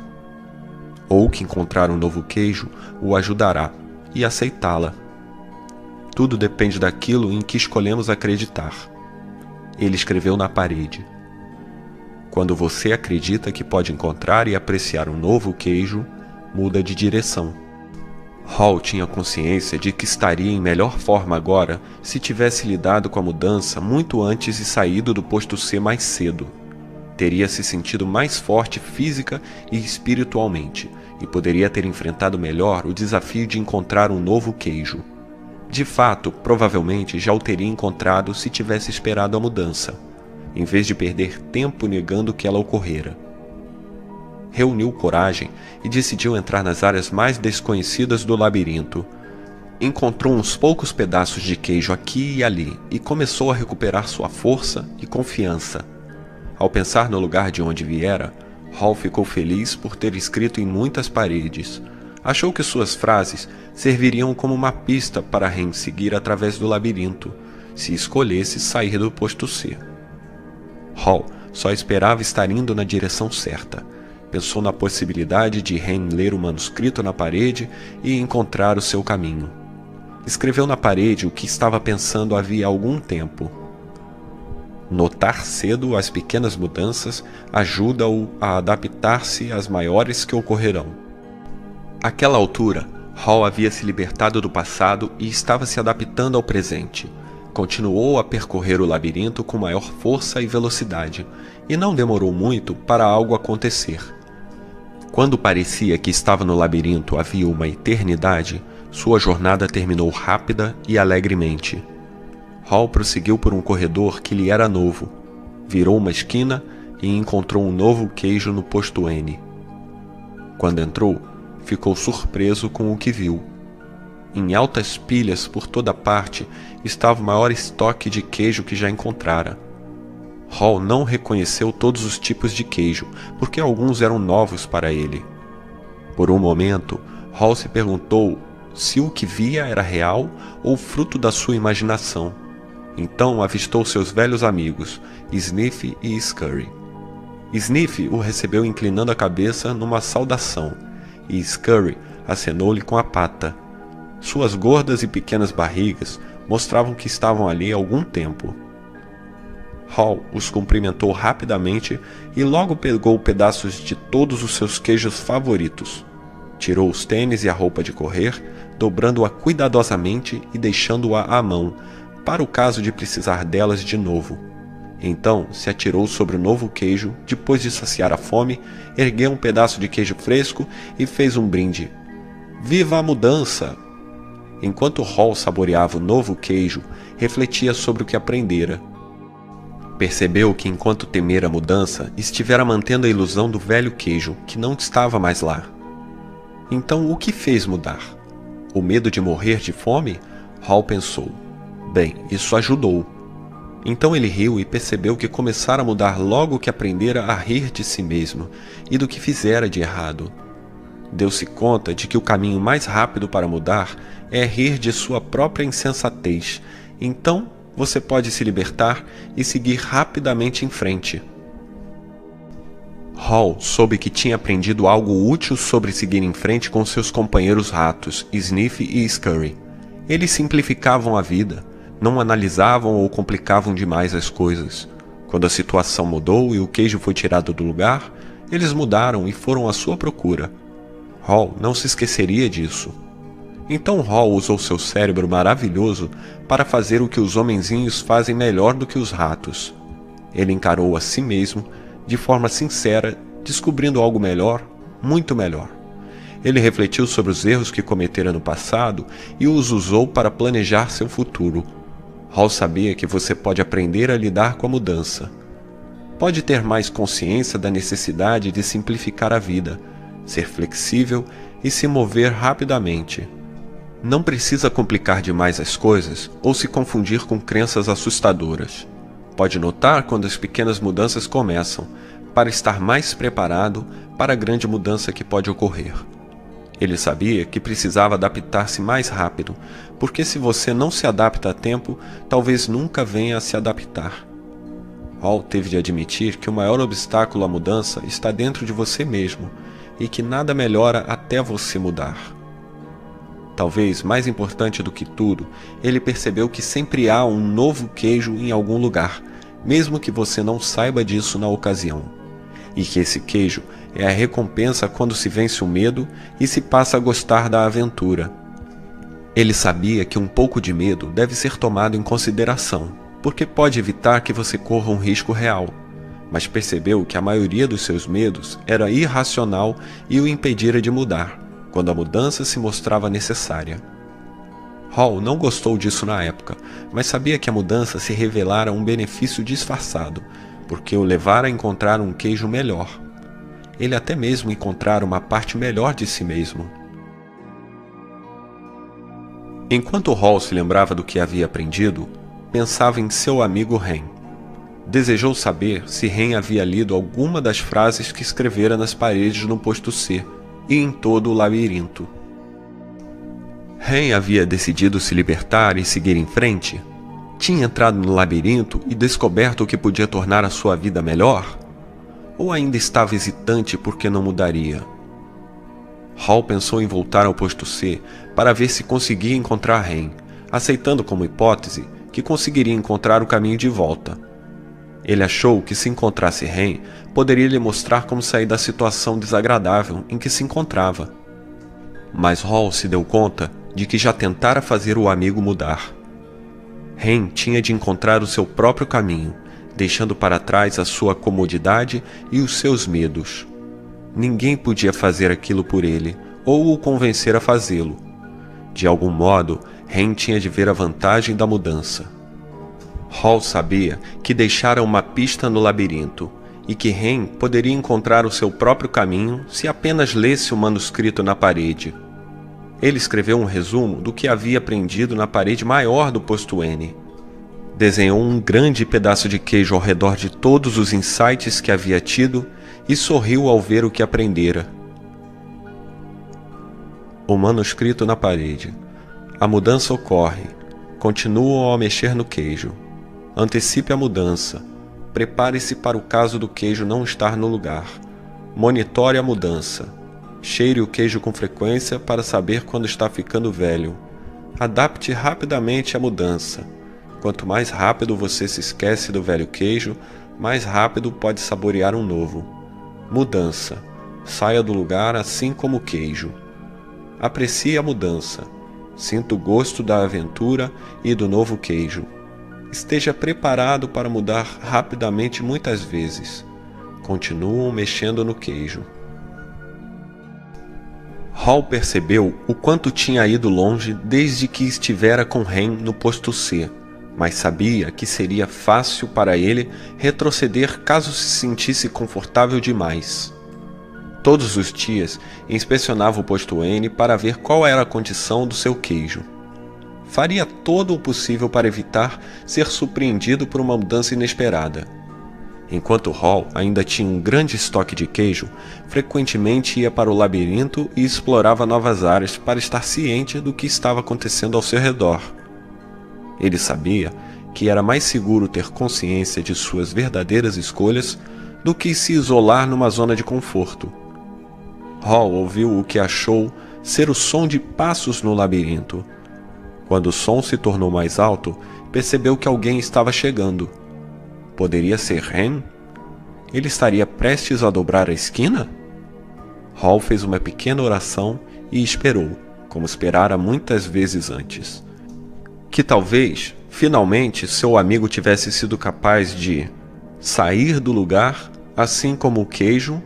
[SPEAKER 1] Ou que encontrar um novo queijo o ajudará e aceitá-la. Tudo depende daquilo em que escolhemos acreditar. Ele escreveu na parede. Quando você acredita que pode encontrar e apreciar um novo queijo, muda de direção. Hall tinha consciência de que estaria em melhor forma agora se tivesse lidado com a mudança muito antes e saído do posto C mais cedo. Teria se sentido mais forte física e espiritualmente e poderia ter enfrentado melhor o desafio de encontrar um novo queijo. De fato, provavelmente já o teria encontrado se tivesse esperado a mudança, em vez de perder tempo negando que ela ocorrera. Reuniu coragem e decidiu entrar nas áreas mais desconhecidas do labirinto. Encontrou uns poucos pedaços de queijo aqui e ali e começou a recuperar sua força e confiança. Ao pensar no lugar de onde viera, Hall ficou feliz por ter escrito em muitas paredes. Achou que suas frases serviriam como uma pista para Ren seguir através do labirinto, se escolhesse sair do posto C. Hall só esperava estar indo na direção certa. Pensou na possibilidade de Ren ler o manuscrito na parede e encontrar o seu caminho. Escreveu na parede o que estava pensando havia algum tempo. Notar cedo as pequenas mudanças ajuda-o a adaptar-se às maiores que ocorrerão. Àquela altura, Hall havia se libertado do passado e estava se adaptando ao presente. Continuou a percorrer o labirinto com maior força e velocidade, e não demorou muito para algo acontecer. Quando parecia que estava no labirinto havia uma eternidade, sua jornada terminou rápida e alegremente. Hall prosseguiu por um corredor que lhe era novo, virou uma esquina e encontrou um novo queijo no posto N. Quando entrou, ficou surpreso com o que viu. Em altas pilhas por toda parte estava o maior estoque de queijo que já encontrara. Hall não reconheceu todos os tipos de queijo, porque alguns eram novos para ele. Por um momento, Hall se perguntou se o que via era real ou fruto da sua imaginação. Então avistou seus velhos amigos, Sniff e Scurry. Sniff o recebeu inclinando a cabeça numa saudação, e Scurry acenou-lhe com a pata. Suas gordas e pequenas barrigas mostravam que estavam ali há algum tempo. Hall os cumprimentou rapidamente e logo pegou pedaços de todos os seus queijos favoritos. Tirou os tênis e a roupa de correr, dobrando-a cuidadosamente e deixando-a à mão, para o caso de precisar delas de novo. Então se atirou sobre o novo queijo, depois de saciar a fome, ergueu um pedaço de queijo fresco e fez um brinde. Viva a mudança! Enquanto Hall saboreava o novo queijo, refletia sobre o que aprendera. Percebeu que enquanto temera a mudança, estivera mantendo a ilusão do velho queijo, que não estava mais lá. Então o que fez mudar? O medo de morrer de fome? Hall pensou. Bem, isso ajudou. Então ele riu e percebeu que começara a mudar logo que aprendera a rir de si mesmo e do que fizera de errado. Deu-se conta de que o caminho mais rápido para mudar é rir de sua própria insensatez. Então você pode se libertar e seguir rapidamente em frente. Hall soube que tinha aprendido algo útil sobre seguir em frente com seus companheiros ratos, Sniff e Scurry. Eles simplificavam a vida, não analisavam ou complicavam demais as coisas. Quando a situação mudou e o queijo foi tirado do lugar, eles mudaram e foram à sua procura. Hall não se esqueceria disso. Então Hall usou seu cérebro maravilhoso para fazer o que os homenzinhos fazem melhor do que os ratos. Ele encarou a si mesmo de forma sincera, descobrindo algo melhor, muito melhor. Ele refletiu sobre os erros que cometera no passado e os usou para planejar seu futuro. Hall sabia que você pode aprender a lidar com a mudança. Pode ter mais consciência da necessidade de simplificar a vida, ser flexível e se mover rapidamente. Não precisa complicar demais as coisas ou se confundir com crenças assustadoras. Pode notar quando as pequenas mudanças começam, para estar mais preparado para a grande mudança que pode ocorrer. Ele sabia que precisava adaptar-se mais rápido, porque se você não se adapta a tempo, talvez nunca venha a se adaptar. Hall teve de admitir que o maior obstáculo à mudança está dentro de você mesmo e que nada melhora até você mudar. Talvez mais importante do que tudo, ele percebeu que sempre há um novo queijo em algum lugar, mesmo que você não saiba disso na ocasião. E que esse queijo é a recompensa quando se vence o medo e se passa a gostar da aventura. Ele sabia que um pouco de medo deve ser tomado em consideração, porque pode evitar que você corra um risco real, mas percebeu que a maioria dos seus medos era irracional e o impedira de mudar, quando a mudança se mostrava necessária. Hall não gostou disso na época, mas sabia que a mudança se revelara um benefício disfarçado, porque o levara a encontrar um queijo melhor. Ele até mesmo encontrara uma parte melhor de si mesmo. Enquanto Hall se lembrava do que havia aprendido, pensava em seu amigo Ren. Desejou saber se Ren havia lido alguma das frases que escrevera nas paredes no posto C e em todo o labirinto. Ren havia decidido se libertar e seguir em frente? Tinha entrado no labirinto e descoberto o que podia tornar a sua vida melhor? Ou ainda estava hesitante porque não mudaria? Hall pensou em voltar ao posto C para ver se conseguia encontrar Ren, aceitando como hipótese que conseguiria encontrar o caminho de volta. Ele achou que se encontrasse Ren, poderia lhe mostrar como sair da situação desagradável em que se encontrava. Mas Hall se deu conta de que já tentara fazer o amigo mudar. Ren tinha de encontrar o seu próprio caminho, deixando para trás a sua comodidade e os seus medos. Ninguém podia fazer aquilo por ele, ou o convencer a fazê-lo. De algum modo, Ren tinha de ver a vantagem da mudança. Hall sabia que deixara uma pista no labirinto, e que Ren poderia encontrar o seu próprio caminho se apenas lesse o manuscrito na parede. Ele escreveu um resumo do que havia aprendido na parede maior do posto N. Desenhou um grande pedaço de queijo ao redor de todos os insights que havia tido e sorriu ao ver o que aprendera. O manuscrito na parede. A mudança ocorre. Continuam a mexer no queijo. Antecipe a mudança. Prepare-se para o caso do queijo não estar no lugar. Monitore a mudança. Cheire o queijo com frequência para saber quando está ficando velho. Adapte rapidamente a mudança. Quanto mais rápido você se esquece do velho queijo, mais rápido pode saborear um novo. Mudança. Saia do lugar assim como o queijo. Aprecie a mudança. Sinta o gosto da aventura e do novo queijo. Esteja preparado para mudar rapidamente muitas vezes. Continuam mexendo no queijo. Hall percebeu o quanto tinha ido longe desde que estivera com Ren no posto C, mas sabia que seria fácil para ele retroceder caso se sentisse confortável demais. Todos os dias inspecionava o posto N para ver qual era a condição do seu queijo. Faria todo o possível para evitar ser surpreendido por uma mudança inesperada. Enquanto Hall ainda tinha um grande estoque de queijo, frequentemente ia para o labirinto e explorava novas áreas para estar ciente do que estava acontecendo ao seu redor. Ele sabia que era mais seguro ter consciência de suas verdadeiras escolhas do que se isolar numa zona de conforto. Hall ouviu o que achou ser o som de passos no labirinto. Quando o som se tornou mais alto, percebeu que alguém estava chegando. Poderia ser Ren? Ele estaria prestes a dobrar a esquina? Hall fez uma pequena oração e esperou, como esperara muitas vezes antes. Que talvez, finalmente, seu amigo tivesse sido capaz de sair do lugar, assim como o queijo,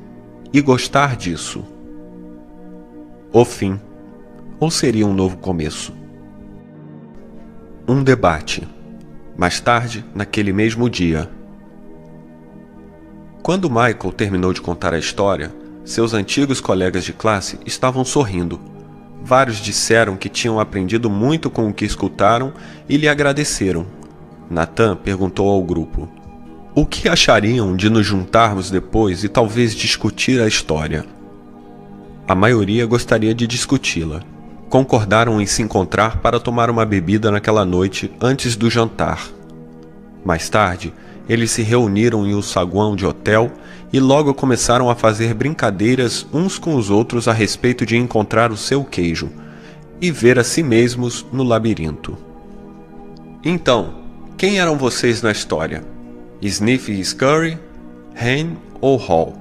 [SPEAKER 1] e gostar disso. O fim. Ou seria um novo começo? Um debate. Mais tarde, naquele mesmo dia. Quando Michael terminou de contar a história, seus antigos colegas de classe estavam sorrindo. Vários disseram que tinham aprendido muito com o que escutaram e lhe agradeceram. Nathan perguntou ao grupo: o que achariam de nos juntarmos depois e talvez discutir a história? A maioria gostaria de discuti-la. Concordaram em se encontrar para tomar uma bebida naquela noite antes do jantar. Mais tarde, eles se reuniram em um saguão de hotel e logo começaram a fazer brincadeiras uns com os outros a respeito de encontrar o seu queijo e ver a si mesmos no labirinto. Então, quem eram vocês na história? Sniff e Scurry, Hen ou Hall?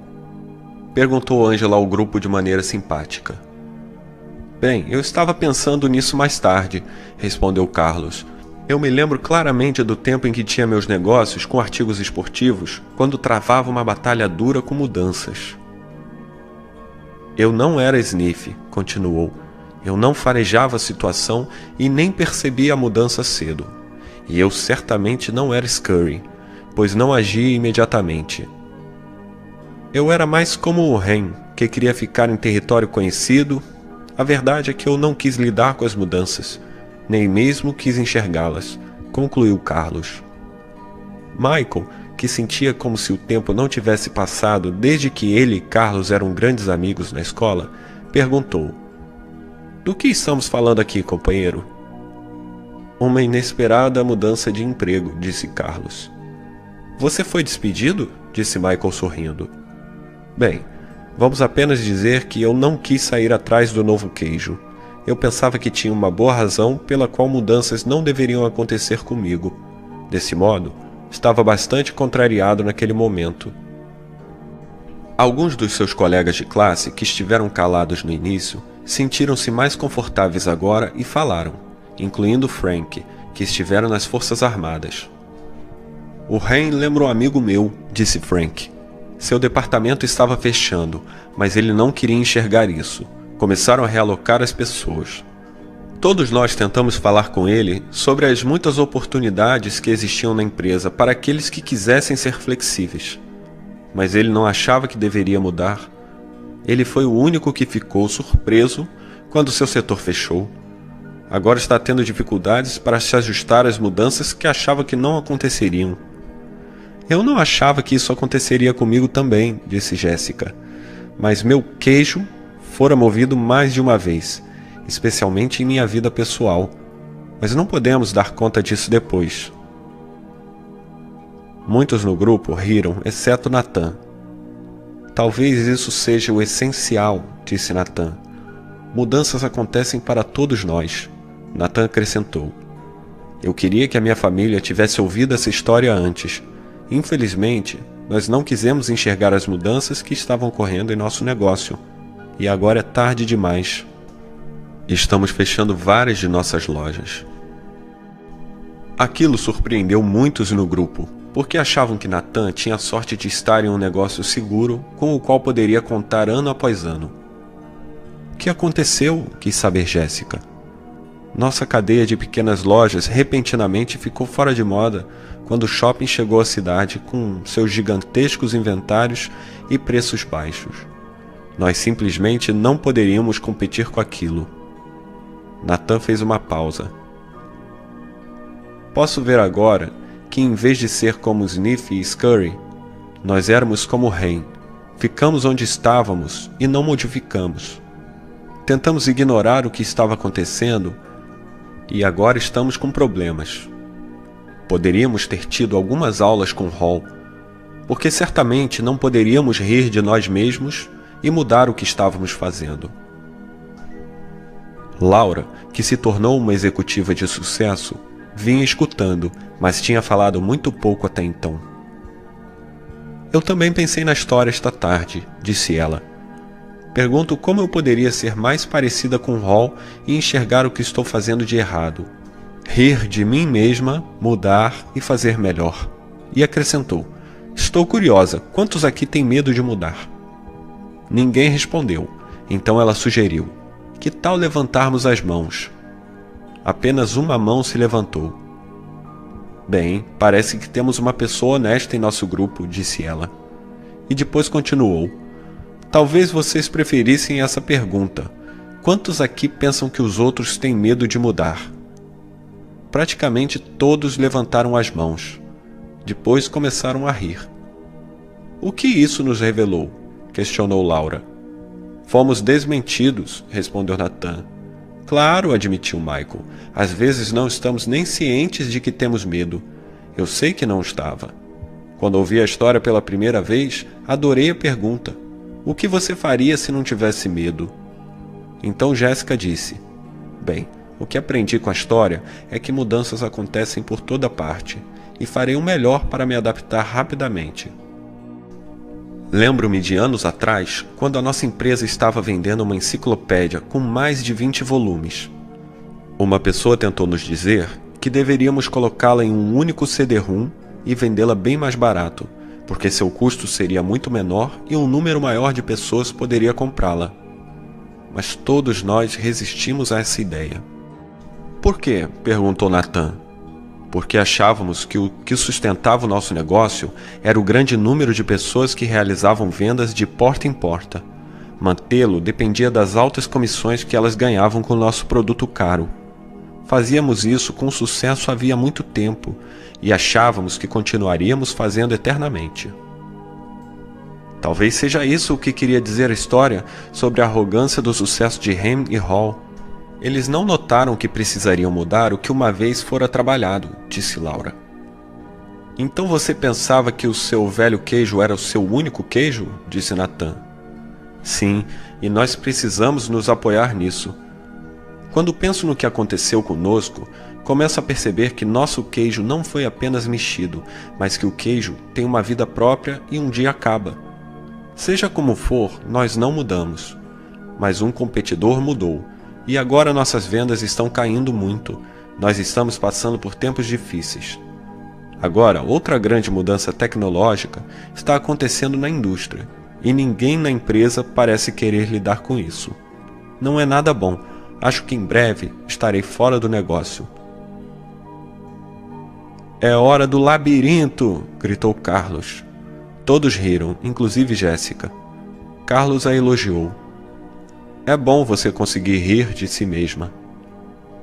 [SPEAKER 1] Perguntou Angela ao grupo de maneira simpática. Bem, eu estava pensando nisso mais tarde, respondeu Carlos. Eu me lembro claramente do tempo em que tinha meus negócios com artigos esportivos, quando travava uma batalha dura com mudanças. Eu não era Sniff, continuou. Eu não farejava a situação e nem percebia a mudança cedo. E eu certamente não era Scurry, pois não agia imediatamente. Eu era mais como o Hen, que queria ficar em território conhecido. A verdade é que eu não quis lidar com as mudanças, nem mesmo quis enxergá-las, concluiu Carlos. Michael, que sentia como se o tempo não tivesse passado desde que ele e Carlos eram grandes amigos na escola, perguntou: do que estamos falando aqui, companheiro? Uma inesperada mudança de emprego, disse Carlos. Você foi despedido? Disse Michael sorrindo. Bem, vamos apenas dizer que eu não quis sair atrás do novo queijo. Eu pensava que tinha uma boa razão pela qual mudanças não deveriam acontecer comigo. Desse modo, estava bastante contrariado naquele momento. Alguns dos seus colegas de classe, que estiveram calados no início, sentiram-se mais confortáveis agora e falaram, incluindo Frank, que estivera nas Forças Armadas. O Hen lembra um amigo meu, disse Frank. Seu departamento estava fechando, mas ele não queria enxergar isso. Começaram a realocar as pessoas. Todos nós tentamos falar com ele sobre as muitas oportunidades que existiam na empresa para aqueles que quisessem ser flexíveis. Mas ele não achava que deveria mudar. Ele foi o único que ficou surpreso quando seu setor fechou. Agora está tendo dificuldades para se ajustar às mudanças que achava que não aconteceriam. Eu não achava que isso aconteceria comigo também, disse Jéssica. Mas meu queijo fora movido mais de uma vez, especialmente em minha vida pessoal. Mas não podemos dar conta disso depois. Muitos no grupo riram, exceto Nathan. Talvez isso seja o essencial, disse Nathan. Mudanças acontecem para todos nós. Nathan acrescentou. Eu queria que a minha família tivesse ouvido essa história antes. Infelizmente, nós não quisemos enxergar as mudanças que estavam ocorrendo em nosso negócio. E agora é tarde demais. Estamos fechando várias de nossas lojas. Aquilo surpreendeu muitos no grupo, porque achavam que Nathan tinha a sorte de estar em um negócio seguro com o qual poderia contar ano após ano. O que aconteceu? Quis saber Jéssica. Nossa cadeia de pequenas lojas repentinamente ficou fora de moda quando o shopping chegou à cidade com seus gigantescos inventários e preços baixos. Nós simplesmente não poderíamos competir com aquilo. Nathan fez uma pausa. Posso ver agora que, em vez de ser como Sniff e Scurry, nós éramos como Hen. Ficamos onde estávamos e não modificamos. Tentamos ignorar o que estava acontecendo e agora estamos com problemas. Poderíamos ter tido algumas aulas com Hall, porque certamente não poderíamos rir de nós mesmos e mudar o que estávamos fazendo. Laura, que se tornou uma executiva de sucesso, vinha escutando, mas tinha falado muito pouco até então. Eu também pensei na história esta tarde, disse ela. Pergunto como eu poderia ser mais parecida com Hall e enxergar o que estou fazendo de errado. Rir de mim mesma, mudar e fazer melhor. E acrescentou, estou curiosa, quantos aqui têm medo de mudar? Ninguém respondeu, então ela sugeriu, que tal levantarmos as mãos? Apenas uma mão se levantou. Bem, parece que temos uma pessoa honesta em nosso grupo, disse ela. E depois continuou. Talvez vocês preferissem essa pergunta. Quantos aqui pensam que os outros têm medo de mudar? Praticamente todos levantaram as mãos. Depois começaram a rir. O que isso nos revelou? Questionou Laura. Fomos desmentidos, respondeu Nathan. Claro, admitiu Michael. Às vezes não estamos nem cientes de que temos medo. Eu sei que não estava. Quando ouvi a história pela primeira vez, adorei a pergunta. O que você faria se não tivesse medo? Então Jéssica disse: Bem, o que aprendi com a história é que mudanças acontecem por toda parte, e farei o melhor para me adaptar rapidamente. Lembro-me de anos atrás, quando a nossa empresa estava vendendo uma enciclopédia com mais de 20 volumes. Uma pessoa tentou nos dizer que deveríamos colocá-la em um único CD-ROM e vendê-la bem mais barato, porque seu custo seria muito menor e um número maior de pessoas poderia comprá-la. Mas todos nós resistimos a essa ideia. Por quê? Perguntou Nathan. Porque achávamos que o que sustentava o nosso negócio era o grande número de pessoas que realizavam vendas de porta em porta. Mantê-lo dependia das altas comissões que elas ganhavam com o nosso produto caro. Fazíamos isso com sucesso havia muito tempo e achávamos que continuaríamos fazendo eternamente. Talvez seja isso o que queria dizer a história sobre a arrogância do sucesso de Ham e Hall. Eles não notaram que precisariam mudar o que uma vez fora trabalhado, disse Laura. Então você pensava que o seu velho queijo era o seu único queijo? Disse Nathan. Sim, e nós precisamos nos apoiar nisso. Quando penso no que aconteceu conosco, começo a perceber que nosso queijo não foi apenas mexido, mas que o queijo tem uma vida própria e um dia acaba. Seja como for, nós não mudamos. Mas um competidor mudou. E agora nossas vendas estão caindo muito. Nós estamos passando por tempos difíceis. Agora, outra grande mudança tecnológica está acontecendo na indústria, e ninguém na empresa parece querer lidar com isso. Não é nada bom. Acho que em breve estarei fora do negócio. É hora do labirinto! Gritou Carlos. Todos riram, inclusive Jéssica. Carlos a elogiou. É bom você conseguir rir de si mesma.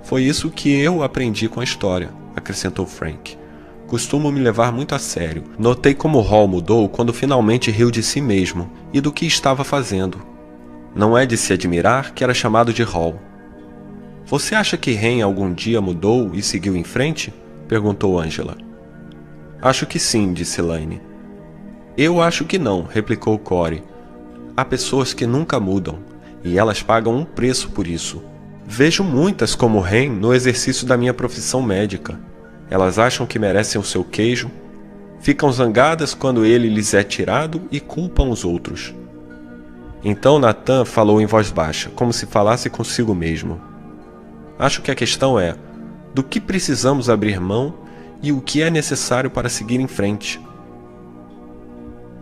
[SPEAKER 1] Foi isso que eu aprendi com a história, acrescentou Frank. Costumo me levar muito a sério. Notei como Hall mudou quando finalmente riu de si mesmo e do que estava fazendo. Não é de se admirar que era chamado de Hall. Você acha que Ren algum dia mudou e seguiu em frente? Perguntou Angela. Acho que sim, disse Elaine. Eu acho que não, replicou Corey. Há pessoas que nunca mudam, e elas pagam um preço por isso. Vejo muitas como Ren no exercício da minha profissão médica. Elas acham que merecem o seu queijo, ficam zangadas quando ele lhes é tirado e culpam os outros. Então Nathan falou em voz baixa, como se falasse consigo mesmo. Acho que a questão é, do que precisamos abrir mão e o que é necessário para seguir em frente.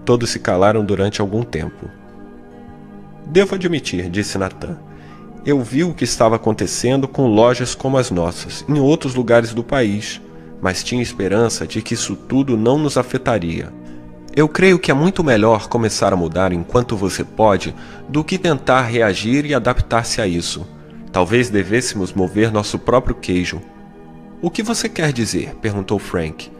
[SPEAKER 1] Todos se calaram durante algum tempo. Devo admitir, disse Nathan. Eu vi o que estava acontecendo com lojas como as nossas, em outros lugares do país, mas tinha esperança de que isso tudo não nos afetaria. Eu creio que é muito melhor começar a mudar enquanto você pode do que tentar reagir e adaptar-se a isso. Talvez devêssemos mover nosso próprio queijo. O que você quer dizer? Perguntou Frank.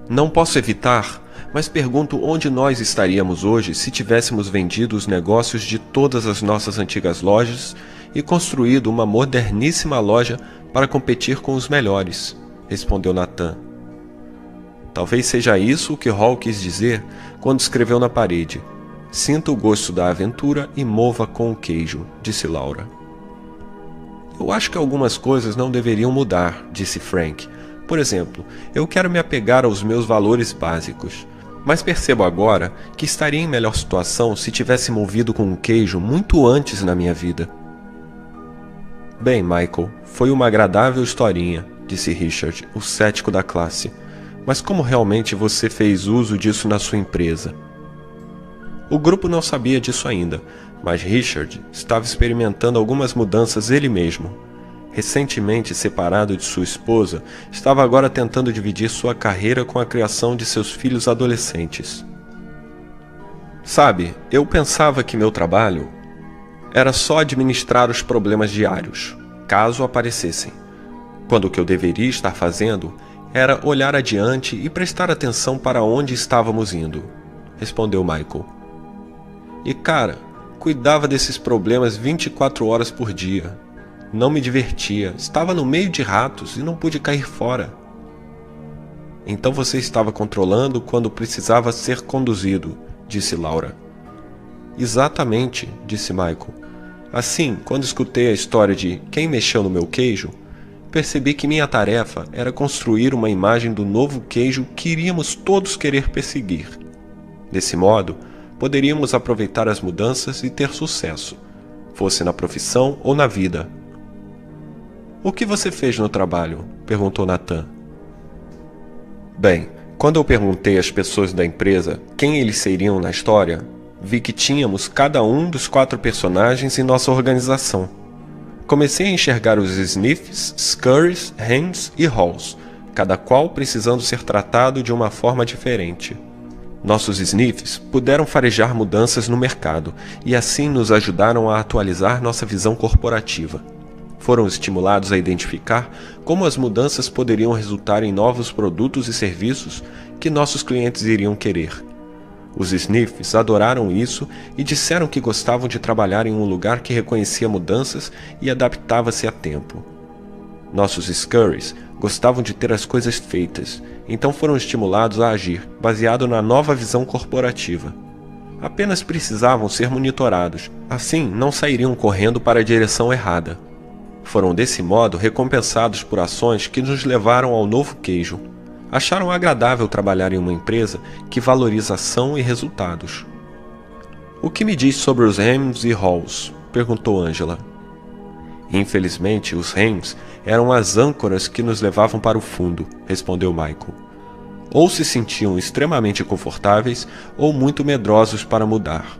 [SPEAKER 1] Não posso evitar, mas pergunto onde nós estaríamos hoje se tivéssemos vendido os negócios de todas as nossas antigas lojas e construído uma moderníssima loja para competir com os melhores, respondeu Nathan. Talvez seja isso o que Hall quis dizer quando escreveu na parede. Sinta o gosto da aventura e mova com o queijo, disse Laura. Eu acho que algumas coisas não deveriam mudar, disse Frank. Por exemplo, eu quero me apegar aos meus valores básicos. Mas percebo agora que estaria em melhor situação se tivesse movido com um queijo muito antes na minha vida. Bem, Michael, foi uma agradável historinha, disse Richard, o cético da classe. Mas como realmente você fez uso disso na sua empresa? O grupo não sabia disso ainda, mas Richard estava experimentando algumas mudanças ele mesmo. Recentemente separado de sua esposa, estava agora tentando dividir sua carreira com a criação de seus filhos adolescentes. Sabe, eu pensava que meu trabalho... Era só administrar os problemas diários, caso aparecessem, quando o que eu deveria estar fazendo era olhar adiante e prestar atenção para onde estávamos indo, respondeu Michael. E cara, cuidava desses problemas 24 horas por dia. Não me divertia, estava no meio de ratos e não pude cair fora. Então você estava controlando quando precisava ser conduzido, disse Laura. Exatamente, disse Michael. Assim, quando escutei a história de quem mexeu no meu queijo, percebi que minha tarefa era construir uma imagem do novo queijo que iríamos todos querer perseguir. Desse modo, poderíamos aproveitar as mudanças e ter sucesso, fosse na profissão ou na vida. O que você fez no trabalho? Perguntou Nathan. Bem, quando eu perguntei às pessoas da empresa quem eles seriam na história, vi que tínhamos cada um dos 4 personagens em nossa organização. Comecei a enxergar os Sniffs, Scurries, Hens e Halls, cada qual precisando ser tratado de uma forma diferente. Nossos Sniffs puderam farejar mudanças no mercado e assim nos ajudaram a atualizar nossa visão corporativa. Foram estimulados a identificar como as mudanças poderiam resultar em novos produtos e serviços que nossos clientes iriam querer. Os Sniffs adoraram isso e disseram que gostavam de trabalhar em um lugar que reconhecia mudanças e adaptava-se a tempo. Nossos Scurries gostavam de ter as coisas feitas, então foram estimulados a agir, baseado na nova visão corporativa. Apenas precisavam ser monitorados, assim não sairiam correndo para a direção errada. Foram desse modo recompensados por ações que nos levaram ao novo queijo. Acharam agradável trabalhar em uma empresa que valoriza ação e resultados. O que me diz sobre os Hens e Halls? Perguntou Angela. Infelizmente, os Hens eram as âncoras que nos levavam para o fundo, respondeu Michael. Ou se sentiam extremamente confortáveis ou muito medrosos para mudar.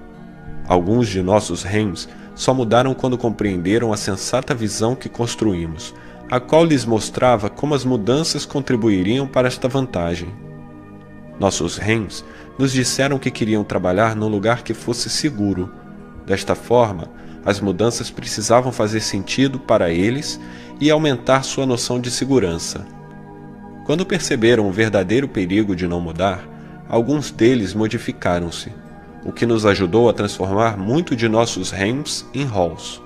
[SPEAKER 1] Alguns de nossos Hens só mudaram quando compreenderam a sensata visão que construímos, a qual lhes mostrava como as mudanças contribuiriam para esta vantagem. Nossos Hens nos disseram que queriam trabalhar num lugar que fosse seguro. Desta forma, as mudanças precisavam fazer sentido para eles e aumentar sua noção de segurança. Quando perceberam o verdadeiro perigo de não mudar, alguns deles modificaram-se, o que nos ajudou a transformar muito de nossos Hens em Halls.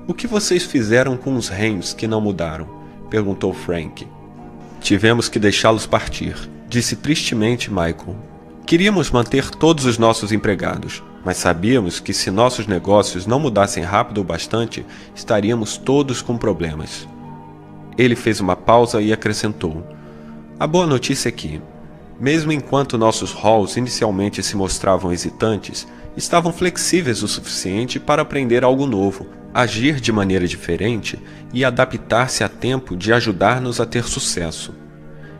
[SPEAKER 1] O que vocês fizeram com os Hens que não mudaram? Perguntou Frank. Tivemos que deixá-los partir, disse tristemente Michael. Queríamos manter todos os nossos empregados, mas sabíamos que se nossos negócios não mudassem rápido o bastante, estaríamos todos com problemas. Ele fez uma pausa e acrescentou: a boa notícia é que, mesmo enquanto nossos Halls inicialmente se mostravam hesitantes, estavam flexíveis o suficiente para aprender algo novo, agir de maneira diferente e adaptar-se a tempo de ajudar-nos a ter sucesso.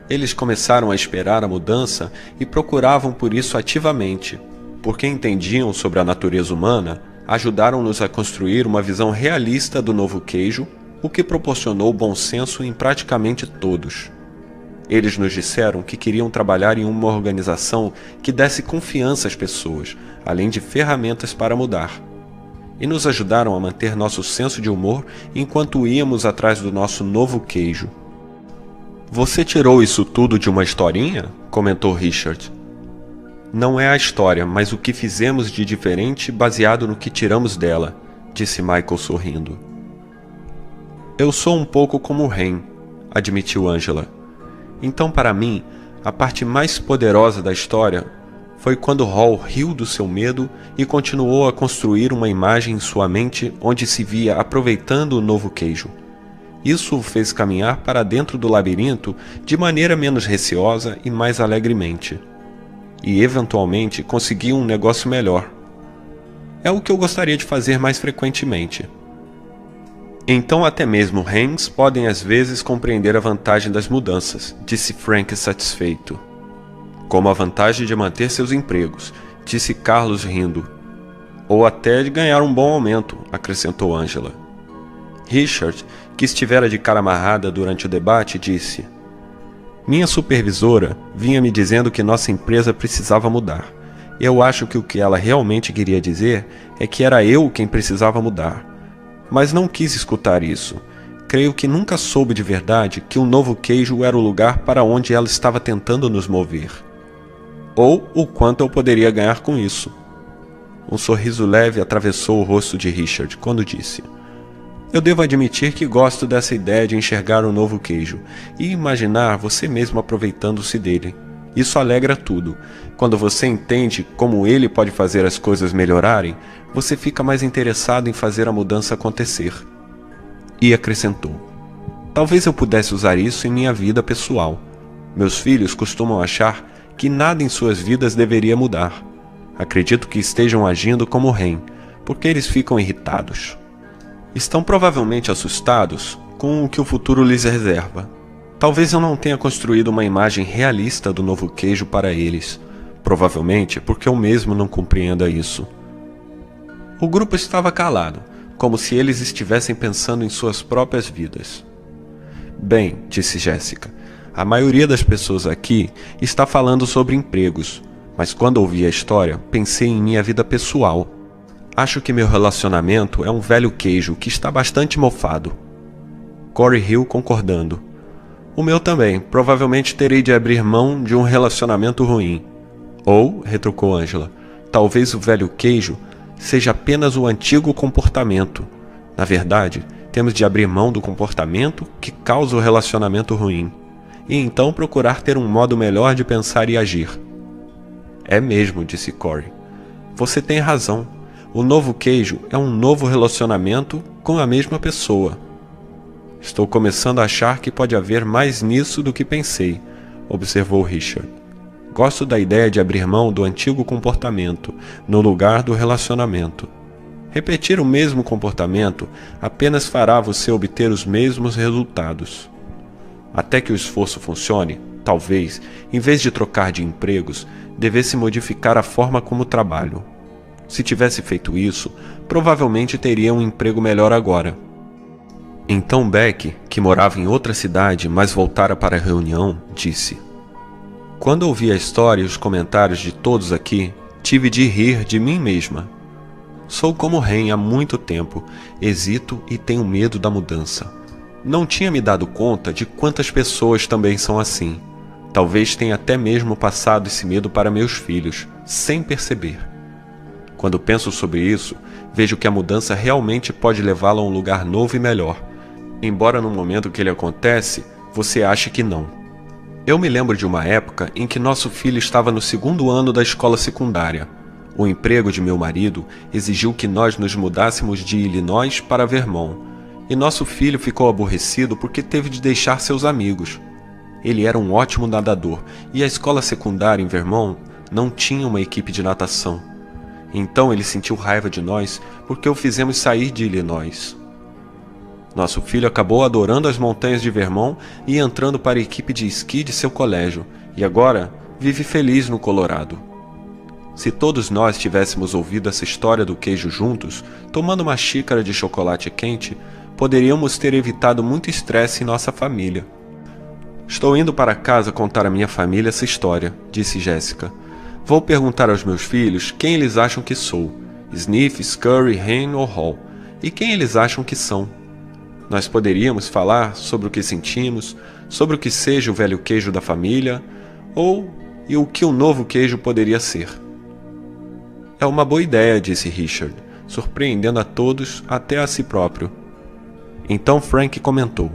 [SPEAKER 1] Eles começaram a esperar a mudança e procuravam por isso ativamente. Porque entendiam sobre a natureza humana, ajudaram-nos a construir uma visão realista do novo queijo, o que proporcionou bom senso em praticamente todos. Eles nos disseram que queriam trabalhar em uma organização que desse confiança às pessoas, além de ferramentas para mudar. E nos ajudaram a manter nosso senso de humor enquanto íamos atrás do nosso novo queijo. Você tirou isso tudo de uma historinha? Comentou Richard. Não é a história, mas o que fizemos de diferente baseado no que tiramos dela, disse Michael sorrindo. Eu sou um pouco como o Hen, admitiu Angela. Então, para mim, a parte mais poderosa da história foi quando Hall riu do seu medo e continuou a construir uma imagem em sua mente onde se via aproveitando o novo queijo. Isso o fez caminhar para dentro do labirinto de maneira menos receosa e mais alegremente. E, eventualmente, conseguiu um negócio melhor. É o que eu gostaria de fazer mais frequentemente. Então até mesmo Hens podem às vezes compreender a vantagem das mudanças, disse Frank satisfeito. Como a vantagem de manter seus empregos, disse Carlos rindo. Ou até de ganhar um bom aumento, acrescentou Angela. Richard, que estivera de cara amarrada durante o debate, disse: minha supervisora vinha me dizendo que nossa empresa precisava mudar. Eu acho que o que ela realmente queria dizer é que era eu quem precisava mudar. Mas não quis escutar isso. Creio que nunca soube de verdade que o novo queijo era o lugar para onde ela estava tentando nos mover. Ou o quanto eu poderia ganhar com isso. Um sorriso leve atravessou o rosto de Richard quando disse: Eu devo admitir que gosto dessa ideia de enxergar o novo queijo e imaginar você mesmo aproveitando-se dele. Isso alegra tudo. Quando você entende como ele pode fazer as coisas melhorarem, você fica mais interessado em fazer a mudança acontecer. E acrescentou: Talvez eu pudesse usar isso em minha vida pessoal. Meus filhos costumam achar que nada em suas vidas deveria mudar. Acredito que estejam agindo como Ren, porque eles ficam irritados. Estão provavelmente assustados com o que o futuro lhes reserva. Talvez eu não tenha construído uma imagem realista do novo queijo para eles, provavelmente porque eu mesmo não compreenda isso. O grupo estava calado, como se eles estivessem pensando em suas próprias vidas. Bem, disse Jéssica, a maioria das pessoas aqui está falando sobre empregos, mas quando ouvi a história, pensei em minha vida pessoal. Acho que meu relacionamento é um velho queijo que está bastante mofado. Corey riu concordando. O meu também. Provavelmente terei de abrir mão de um relacionamento ruim. Ou, retrucou Angela, talvez o velho queijo seja apenas o antigo comportamento. Na verdade, temos de abrir mão do comportamento que causa o relacionamento ruim. E então procurar ter um modo melhor de pensar e agir. É mesmo, disse Corey. Você tem razão. O novo queijo é um novo relacionamento com a mesma pessoa. Estou começando a achar que pode haver mais nisso do que pensei, observou Richard. Gosto da ideia de abrir mão do antigo comportamento no lugar do relacionamento. Repetir o mesmo comportamento apenas fará você obter os mesmos resultados. Até que o esforço funcione, talvez, em vez de trocar de empregos, devesse modificar a forma como trabalho. Se tivesse feito isso, provavelmente teria um emprego melhor agora. Então Beck, que morava em outra cidade, mas voltara para a reunião, disse: Quando ouvi a história e os comentários de todos aqui, tive de rir de mim mesma. Sou como Ren há muito tempo, hesito e tenho medo da mudança. Não tinha me dado conta de quantas pessoas também são assim. Talvez tenha até mesmo passado esse medo para meus filhos, sem perceber. Quando penso sobre isso, vejo que a mudança realmente pode levá-lo a um lugar novo e melhor, embora no momento que ele acontece, você ache que não. Eu me lembro de uma época em que nosso filho estava no 2º ano da escola secundária. O emprego de meu marido exigiu que nós nos mudássemos de Illinois para Vermont, e nosso filho ficou aborrecido porque teve de deixar seus amigos. Ele era um ótimo nadador, e a escola secundária em Vermont não tinha uma equipe de natação. Então ele sentiu raiva de nós porque o fizemos sair de Illinois. Nosso filho acabou adorando as montanhas de Vermont e entrando para a equipe de esqui de seu colégio, e agora vive feliz no Colorado. Se todos nós tivéssemos ouvido essa história do queijo juntos, tomando uma xícara de chocolate quente, poderíamos ter evitado muito estresse em nossa família. Estou indo para casa contar à minha família essa história, disse Jéssica. Vou perguntar aos meus filhos quem eles acham que sou, Sniff, Scurry, Ren ou Hall, e quem eles acham que são. Nós poderíamos falar sobre o que sentimos, sobre o que seja o velho queijo da família, e o que o novo queijo poderia ser. É uma boa ideia, disse Richard, surpreendendo a todos, até a si próprio. Então Frank comentou: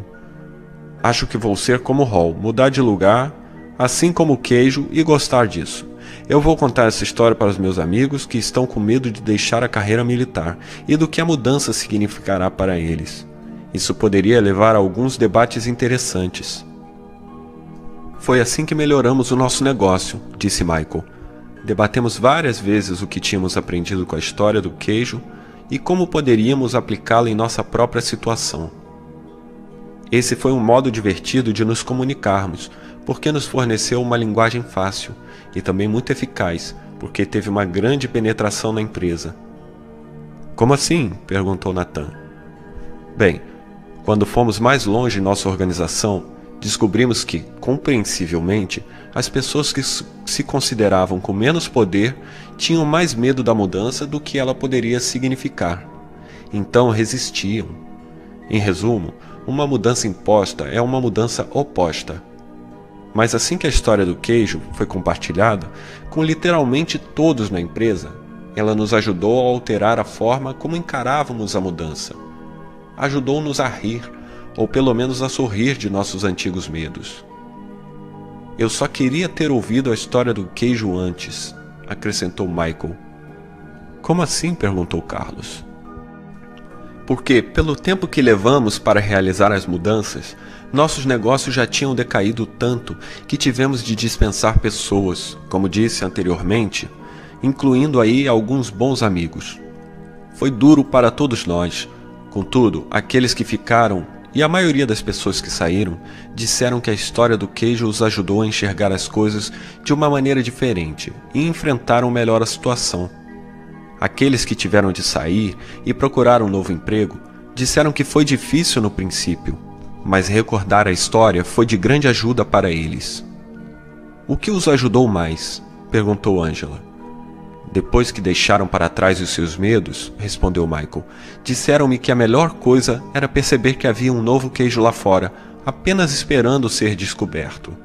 [SPEAKER 1] Acho que vou ser como Hall, mudar de lugar, assim como o queijo, e gostar disso. Eu vou contar essa história para os meus amigos que estão com medo de deixar a carreira militar e do que a mudança significará para eles. Isso poderia levar a alguns debates interessantes. Foi assim que melhoramos o nosso negócio, disse Michael. Debatemos várias vezes o que tínhamos aprendido com a história do queijo e como poderíamos aplicá-la em nossa própria situação. Esse foi um modo divertido de nos comunicarmos, porque nos forneceu uma linguagem fácil e também muito eficaz, porque teve uma grande penetração na empresa. Como assim? Perguntou Nathan. Bem, quando fomos mais longe em nossa organização, descobrimos que, compreensivelmente, as pessoas que se consideravam com menos poder tinham mais medo da mudança do que ela poderia significar. Então resistiam. Em resumo, uma mudança imposta é uma mudança oposta. Mas assim que a história do queijo foi compartilhada, com literalmente todos na empresa, ela nos ajudou a alterar a forma como encarávamos a mudança. Ajudou-nos a rir, ou pelo menos a sorrir de nossos antigos medos. Eu só queria ter ouvido a história do queijo antes, acrescentou Michael. Como assim? Perguntou Carlos. Porque, pelo tempo que levamos para realizar as mudanças, nossos negócios já tinham decaído tanto que tivemos de dispensar pessoas, como disse anteriormente, incluindo aí alguns bons amigos. Foi duro para todos nós. Contudo, aqueles que ficaram, e a maioria das pessoas que saíram, disseram que a história do queijo os ajudou a enxergar as coisas de uma maneira diferente e enfrentaram melhor a situação. Aqueles que tiveram de sair e procurar um novo emprego disseram que foi difícil no princípio, mas recordar a história foi de grande ajuda para eles. O que os ajudou mais? Perguntou Angela. Depois que deixaram para trás os seus medos, respondeu Michael, disseram-me que a melhor coisa era perceber que havia um novo queijo lá fora, apenas esperando ser descoberto.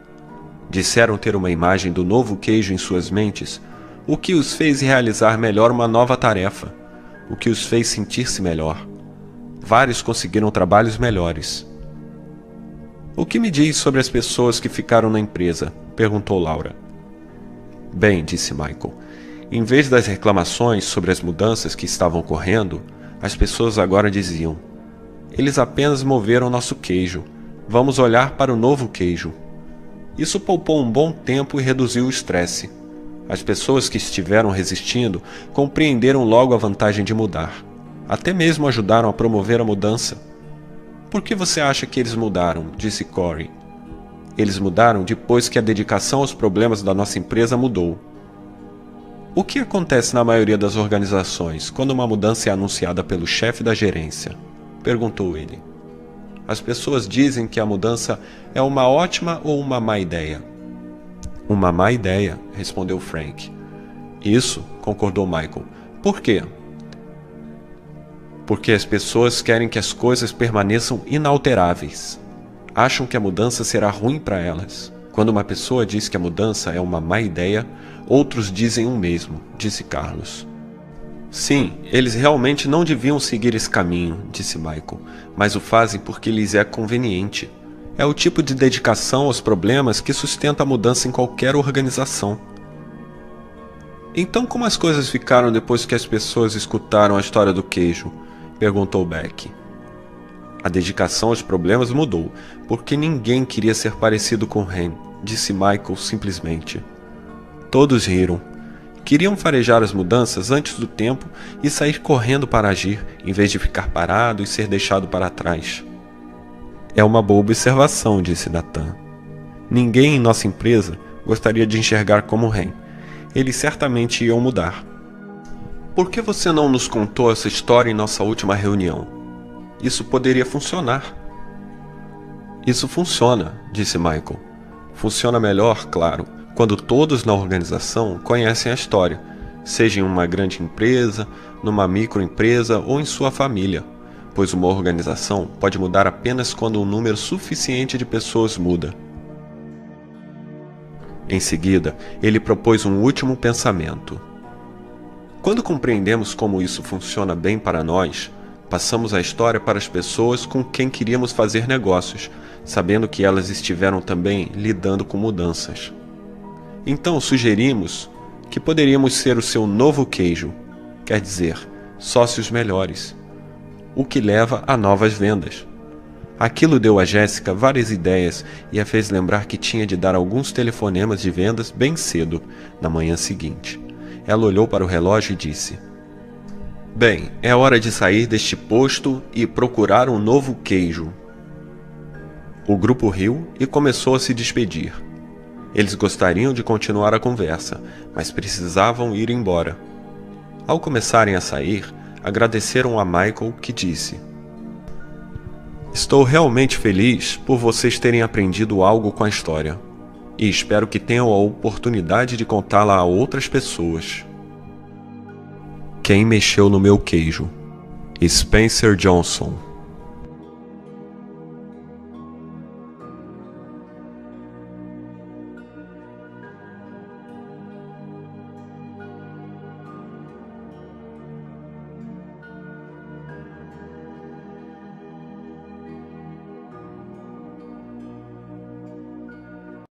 [SPEAKER 1] Disseram ter uma imagem do novo queijo em suas mentes, o que os fez realizar melhor uma nova tarefa, o que os fez sentir-se melhor. Vários conseguiram trabalhos melhores. O que me diz sobre as pessoas que ficaram na empresa? Perguntou Laura. Bem, disse Michael, em vez das reclamações sobre as mudanças que estavam ocorrendo, as pessoas agora diziam: eles apenas moveram nosso queijo, vamos olhar para o novo queijo. Isso poupou um bom tempo e reduziu o estresse. As pessoas que estiveram resistindo compreenderam logo a vantagem de mudar. Até mesmo ajudaram a promover a mudança. Por que você acha que eles mudaram? Disse Corey. Eles mudaram depois que a dedicação aos problemas da nossa empresa mudou. O que acontece na maioria das organizações quando uma mudança é anunciada pelo chefe da gerência? Perguntou ele. As pessoas dizem que a mudança é uma ótima ou uma má ideia. Uma má ideia, respondeu Frank. Isso, concordou Michael. Por quê? Porque as pessoas querem que as coisas permaneçam inalteráveis. Acham que a mudança será ruim para elas. Quando uma pessoa diz que a mudança é uma má ideia, outros dizem o mesmo, disse Carlos. Sim, eles realmente não deviam seguir esse caminho, disse Michael, mas o fazem porque lhes é conveniente. É o tipo de dedicação aos problemas que sustenta a mudança em qualquer organização. Então como as coisas ficaram depois que as pessoas escutaram a história do queijo? Perguntou Beck. A dedicação aos problemas mudou, porque ninguém queria ser parecido com Ren, disse Michael simplesmente. Todos riram. Queriam farejar as mudanças antes do tempo e sair correndo para agir, em vez de ficar parado e ser deixado para trás. É uma boa observação, disse Nathan. Ninguém em nossa empresa gostaria de enxergar como Ren. Eles certamente iam mudar. Por que você não nos contou essa história em nossa última reunião? Isso poderia funcionar. Isso funciona, disse Michael. Funciona melhor, claro, quando todos na organização conhecem a história, seja em uma grande empresa, numa microempresa ou em sua família, pois uma organização pode mudar apenas quando um número suficiente de pessoas muda. Em seguida, ele propôs um último pensamento. Quando compreendemos como isso funciona bem para nós, passamos a história para as pessoas com quem queríamos fazer negócios, sabendo que elas estiveram também lidando com mudanças. Então sugerimos que poderíamos ser o seu novo queijo, quer dizer, sócios melhores, o que leva a novas vendas. Aquilo deu a Jéssica várias ideias e a fez lembrar que tinha de dar alguns telefonemas de vendas bem cedo, na manhã seguinte. Ela olhou para o relógio e disse: Bem, é hora de sair deste posto e procurar um novo queijo. O grupo riu e começou a se despedir. Eles gostariam de continuar a conversa, mas precisavam ir embora. Ao começarem a sair, agradeceram a Michael, que disse: Estou realmente feliz por vocês terem aprendido algo com a história, e espero que tenham a oportunidade de contá-la a outras pessoas. Quem mexeu no meu queijo? Spencer Johnson.